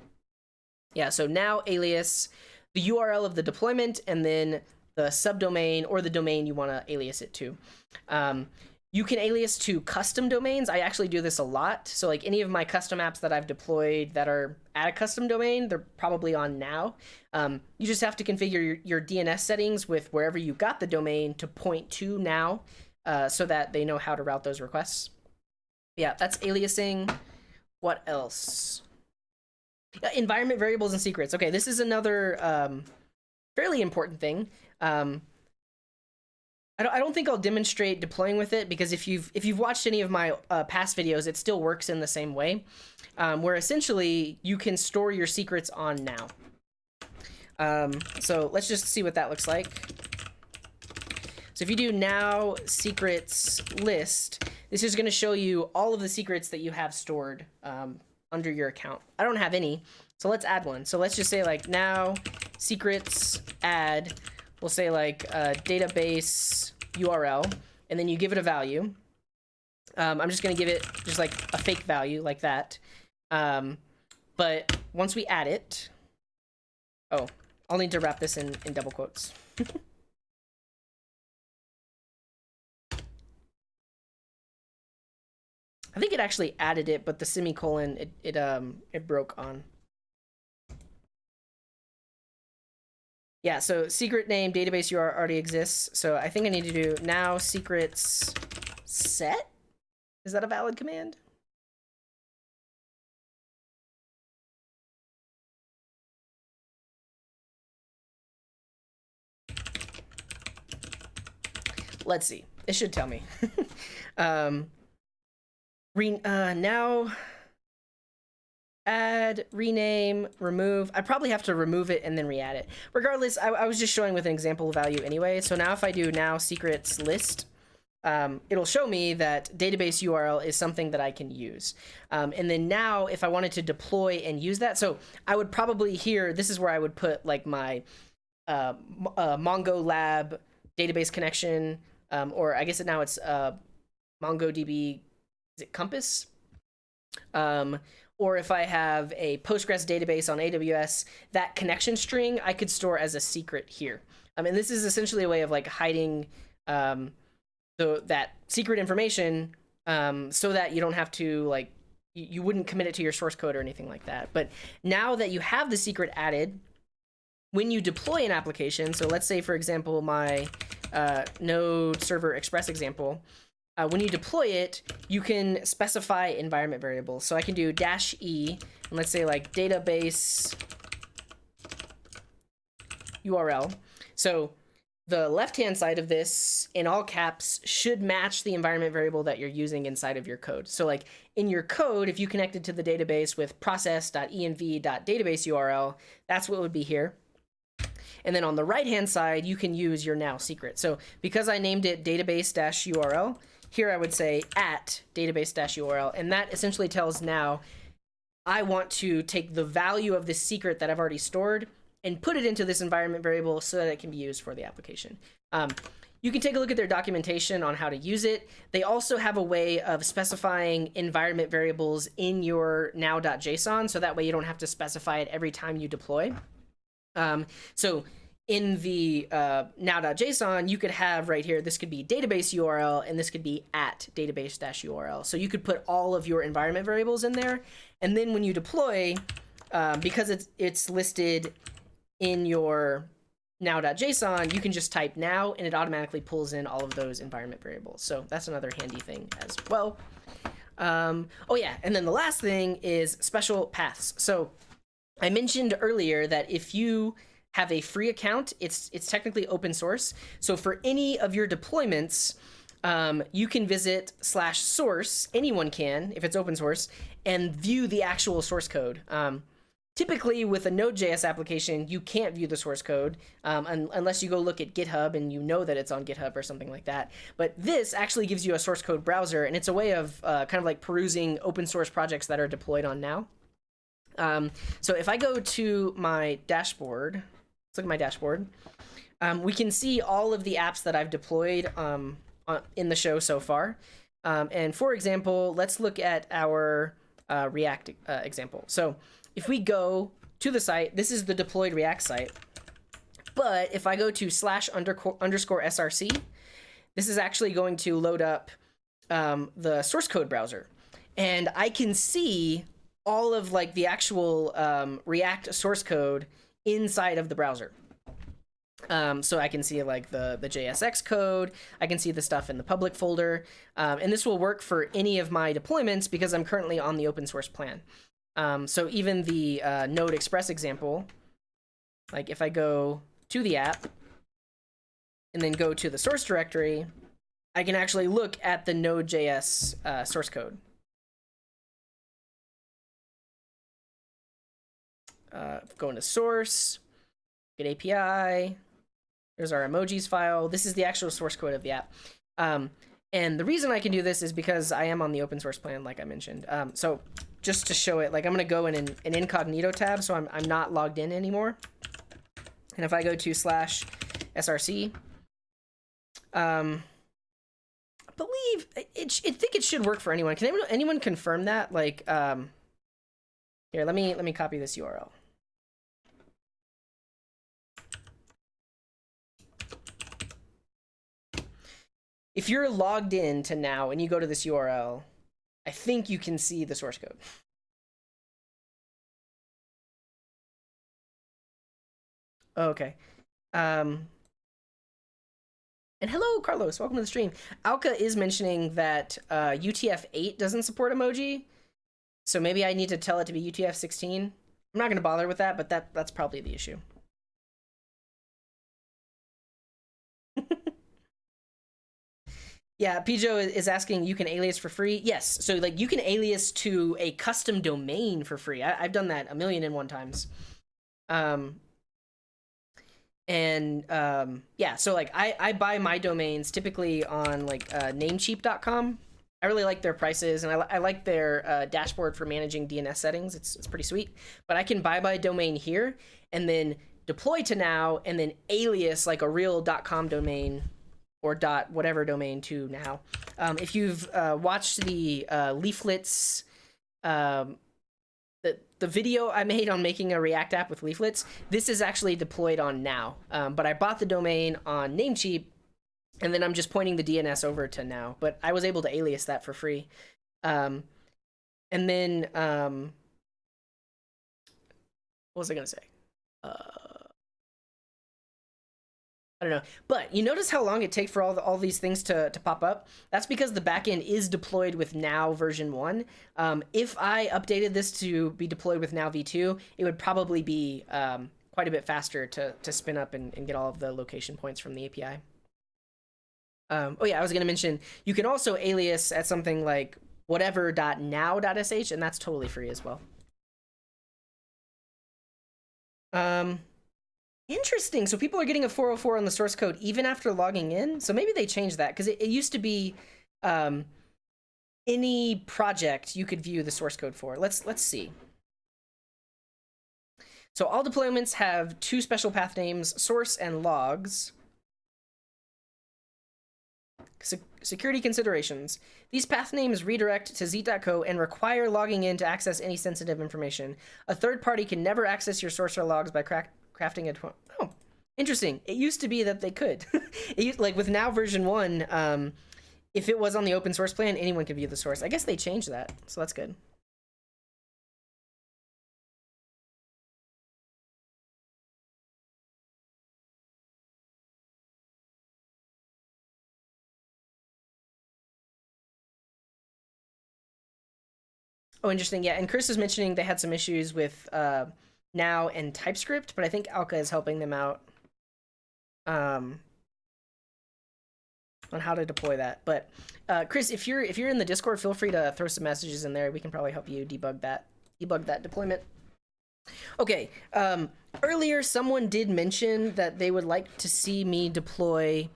Yeah, so now alias, the URL of the deployment, and then the subdomain or the domain you want to alias it to. You can alias to custom domains. I actually do this a lot. So like any of my custom apps that I've deployed that are at a custom domain, they're probably on now. You just have to configure your DNS settings with wherever you got the domain to point to now, so that they know how to route those requests. Yeah, that's aliasing. What else? Environment variables and secrets. Okay, this is another fairly important thing. I don't think I'll demonstrate deploying with it, because if you've watched any of my past videos, it still works in the same way, where essentially you can store your secrets on now. So let's just see what that looks like. So if you do now secrets list, this is going to show you all of the secrets that you have stored under your account. I don't have any, so let's add one. So let's just say like now secrets add. We'll say like database URL, and then you give it a value. I'm just going to give it just like a fake value like that. But once we add it, oh, I'll need to wrap this in double quotes. I think it actually added it, but the semicolon it broke on. Yeah, so secret name database URL already exists. So I think I need to do now secrets set. Is that a valid command? Let's see. It should tell me. Now add, rename, remove. I probably have to remove it and then re-add it. Regardless, I was just showing with an example value anyway. So now if I do now secrets list, it'll show me that database URL is something that I can use. And then now if I wanted to deploy and use that, so I would probably here, this is where I would put like my Mongo Lab database connection, or I guess now it's MongoDB, is it Compass? Or if I have a Postgres database on AWS, that connection string I could store as a secret here. And this is essentially a way of like hiding that secret information, so that you don't have to like, you wouldn't commit it to your source code or anything like that. But now that you have the secret added, when you deploy an application, so let's say for example my Node Server Express example, when you deploy it, you can specify environment variables. So I can do -e, and let's say like database URL. So the left-hand side of this, in all caps, should match the environment variable that you're using inside of your code. So like in your code, if you connected to the database with process.env.database URL, that's what would be here. And then on the right-hand side, you can use your now secret. So because I named it database-URL, here I would say at database-URL, and that essentially tells now I want to take the value of this secret that I've already stored and put it into this environment variable so that it can be used for the application. You can take a look at their documentation on how to use it. They also have a way of specifying environment variables in your now.json, so that way you don't have to specify it every time you deploy. So in the now.json, you could have right here, this could be database URL, and this could be at database-URL. So you could put all of your environment variables in there, and then when you deploy, because it's listed in your now.json, you can just type now, and it automatically pulls in all of those environment variables. So that's another handy thing as well. Oh yeah, and then the last thing is special paths. So I mentioned earlier that if you have a free account, it's technically open source. So for any of your deployments, you can visit /source, anyone can, if it's open source, and view the actual source code. Typically with a Node.js application, you can't view the source code unless you go look at GitHub and you know that it's on GitHub or something like that. But this actually gives you a source code browser, and it's a way of kind of like perusing open source projects that are deployed on now. So if I go to my dashboard, let's look at my dashboard. we can see all of the apps that I've deployed in the show so far. And for example, let's look at our React example. So if we go to the site, this is the deployed React site. But if I go to /_src, this is actually going to load up the source code browser. And I can see all of like the actual React source code inside of the browser. So I can see like the JSX code, I can see the stuff in the public folder, and this will work for any of my deployments because I'm currently on the open source plan. So even the Node Express example, like if I go to the app and then go to the source directory, I can actually look at the node.js source code. Go into source, get API. There's our emojis file. This is the actual source code of the app. And the reason I can do this is because I am on the open source plan, like I mentioned. So just to show it, like I'm going to go in an incognito tab, so I'm not logged in anymore. And if I go to /src, I believe I think it should work for anyone. Can anyone confirm that? Like, here, let me copy this URL. If you're logged in to now and you go to this URL, I think you can see the source code. Okay. And hello, Carlos. Welcome to the stream. Alka is mentioning that UTF-8 doesn't support emoji, so maybe I need to tell it to be UTF-16. I'm not going to bother with that, but that's probably the issue. Yeah, Pijo is asking, you can alias for free? Yes, so like you can alias to a custom domain for free. I've done that 1,000,001 times. Yeah, so like I buy my domains typically on like namecheap.com. I really like their prices, and I like their dashboard for managing DNS settings. It's pretty sweet. But I can buy my domain here and then deploy to now and then alias like a real .com domain or .whatever domain to now. If you've watched the leaflets, the video I made on making a React app with leaflets, this is actually deployed on now. But I bought the domain on Namecheap, and then I'm just pointing the DNS over to now. But I was able to alias that for free. And then, what was I going to say? I don't know, but you notice how long it takes for all these things to pop up? That's because the backend is deployed with now version 1. If I updated this to be deployed with now v2, it would probably be quite a bit faster to spin up and get all of the location points from the API. Oh yeah, I was going to mention, you can also alias at something like whatever.now.sh, and that's totally free as well. Interesting. So people are getting a 404 on the source code even after logging in. So maybe they changed that, because it used to be any project you could view the source code for. Let's see. So all deployments have two special path names, source and logs. Security considerations. These path names redirect to z.co and require logging in to access any sensitive information. A third party can never access your source or logs by crafting a... Oh, interesting. It used to be that they could. Like with now version 1, if it was on the open source plan, anyone could view the source. I guess they changed that, so that's good. Oh, interesting. Yeah, and Chris is mentioning they had some issues with now and TypeScript, but I think Alka is helping them out on how to deploy that. But Chris, if you're in the Discord, feel free to throw some messages in there. We can probably help you debug that deployment. Okay. Earlier, someone did mention that they would like to see me deploy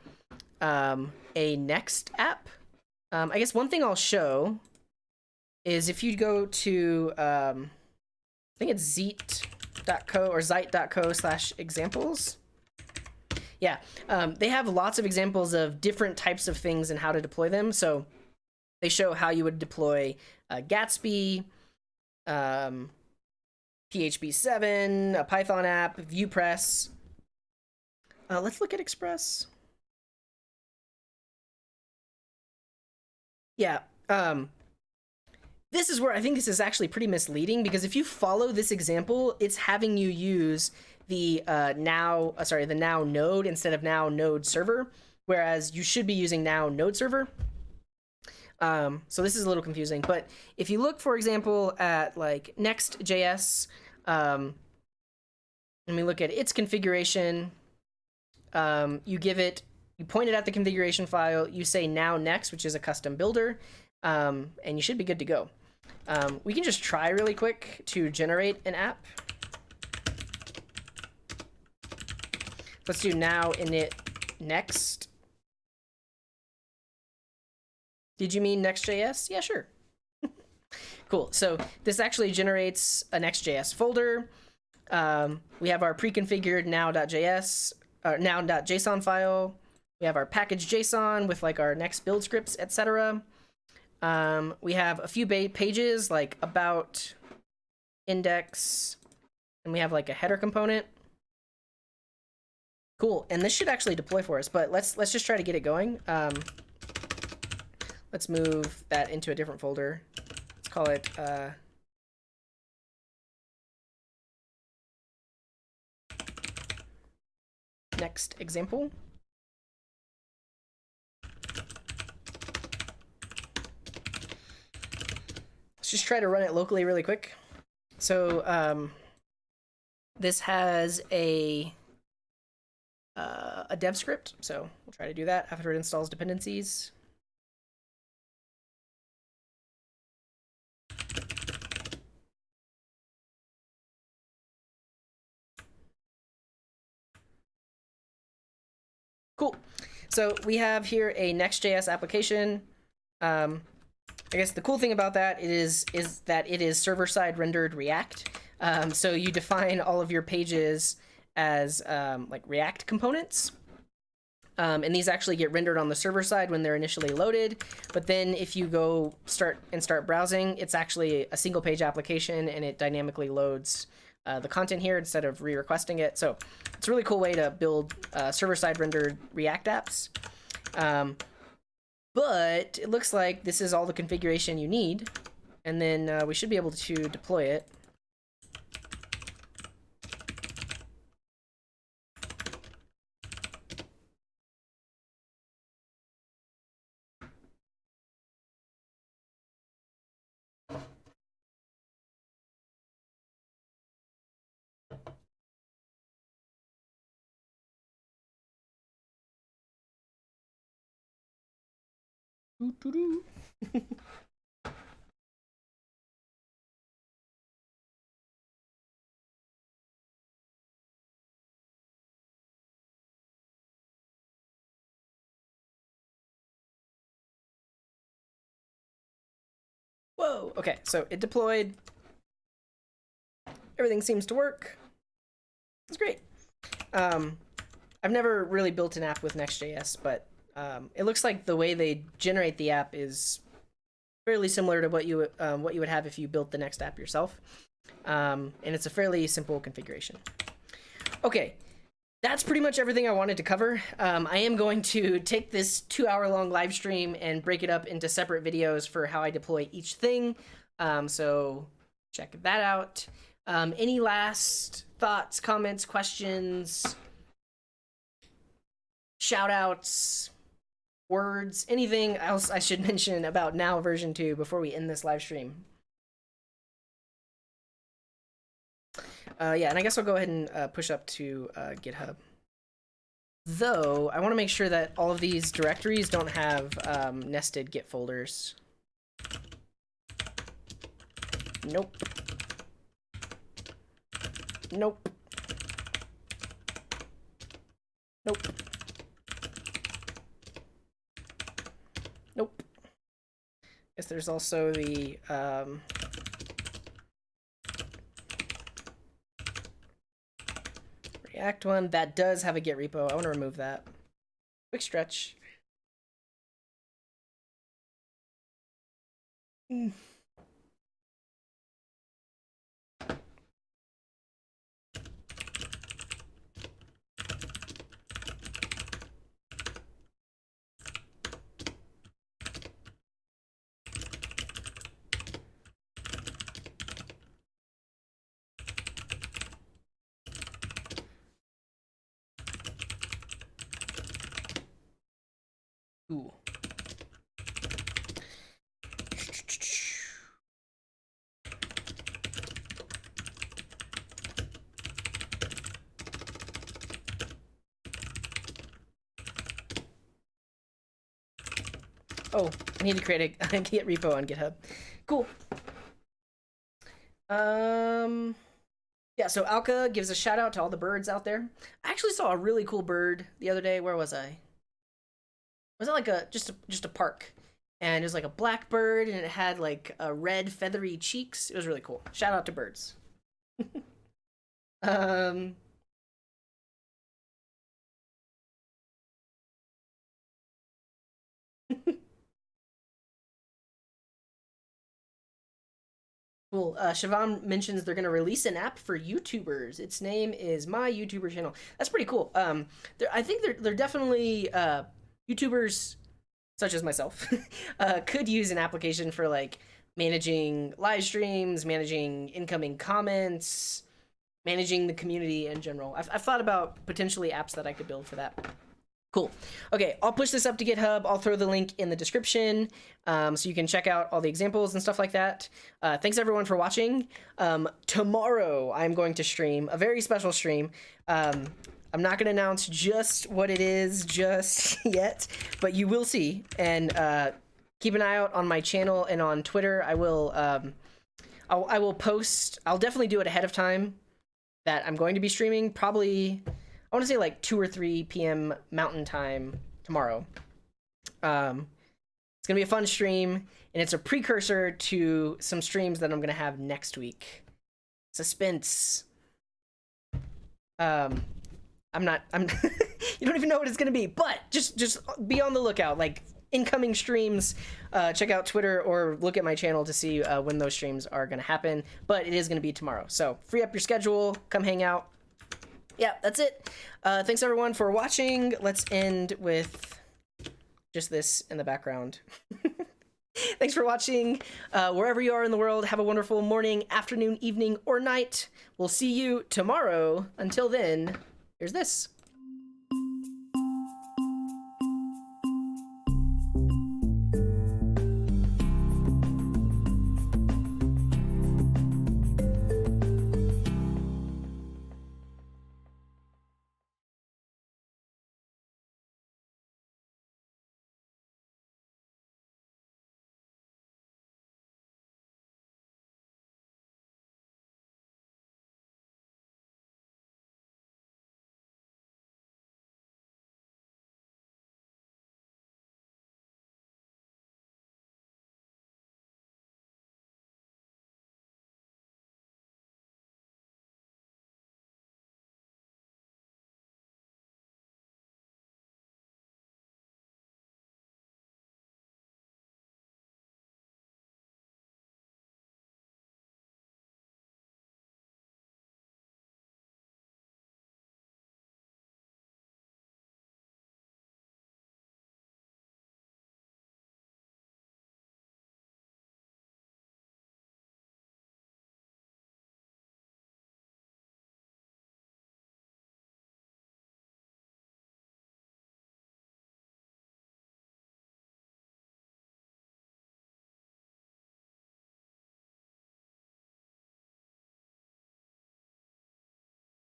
a Next app. I guess one thing I'll show is if you go to, I think it's zeet.co or zeit.co/examples. Yeah, they have lots of examples of different types of things and how to deploy them. So they show how you would deploy Gatsby, PHP 7, a Python app, ViewPress. Let's look at Express. Yeah. This is where I think this is actually pretty misleading, because if you follow this example, it's having you use the now node instead of now node server, whereas you should be using now node server. So this is a little confusing, but if you look, for example, at like next.js, let me look at its configuration. You point it at the configuration file, you say now next, which is a custom builder, and you should be good to go. We can just try really quick to generate an app. Let's do now init next. Did you mean next.js? Yeah, sure. Cool. So this actually generates a next.js folder. We have our pre-configured now.js, now.json file. We have our package JSON with like our next build scripts, etc. We have a few pages like about, index, and we have like a header component. Cool, and this should actually deploy for us, but let's just try to get it going. Let's move that into a different folder. Let's call it next example. Let's just try to run it locally really quick. So this has a dev script, so we'll try to do that after it installs dependencies. Cool. So we have here a Next.js application. I guess the cool thing about that is that it is server-side rendered React. So you define all of your pages as like React components. And these actually get rendered on the server side when they're initially loaded. But then if you go start browsing, it's actually a single page application, and it dynamically loads the content here instead of re-requesting it. So it's a really cool way to build server-side rendered React apps. But it looks like this is all the configuration you need. And then we should be able to deploy it. Whoa, okay, so it deployed. Everything seems to work. It's great. I've never really built an app with Next.js, but it looks like the way they generate the app is fairly similar to what you would have if you built the Next app yourself. And it's a fairly simple configuration. Okay, that's pretty much everything I wanted to cover. I am going to take this 2-hour-long live stream and break it up into separate videos for how I deploy each thing. So check that out. Any last thoughts, comments, questions, shout outs, words, anything else I should mention about Now version 2 before we end this live stream? Yeah, and I guess I'll go ahead and push up to GitHub. Though, I want to make sure that all of these directories don't have nested Git folders. Nope. Nope. Nope. Nope. Guess there's also the React one, that does have a Git repo. I want to remove that. Quick stretch. Ooh. Oh, I need to create a Git repo on GitHub. Cool. Yeah, so Alka gives a shout out to all the birds out there. I actually saw a really cool bird the other day. Where was I? Was it like just a park? And it was like a black bird, and it had like a red feathery cheeks. It was really cool. Shout out to birds. um Cool. Siobhan mentions they're gonna release an app for YouTubers. Its name is My YouTuber Channel. That's pretty cool. I think they're definitely YouTubers such as myself could use an application for like managing live streams, managing incoming comments, managing the community in general. I've thought about potentially apps that I could build for that. Cool. Okay, I'll push this up to GitHub. I'll throw the link in the description so you can check out all the examples and stuff like that. Thanks everyone for watching. Tomorrow I'm going to stream a very special stream. I'm not going to announce just what it is just yet, but you will see. And keep an eye out on my channel and on Twitter. I will post. I'll definitely do it ahead of time that I'm going to be streaming. Probably, I want to say like 2 or 3 p.m. Mountain Time tomorrow. It's gonna be a fun stream, and it's a precursor to some streams that I'm gonna have next week. Suspense. I'm you don't even know what it's gonna be, but just be on the lookout. Like incoming streams, check out Twitter or look at my channel to see when those streams are gonna happen. But it is gonna be tomorrow, so free up your schedule, come hang out. Yeah, that's it. Thanks everyone for watching. Let's end with just this in the background. Thanks for watching. Wherever you are in the world, have a wonderful morning, afternoon, evening, or night. We'll see you tomorrow. Until then, here's this.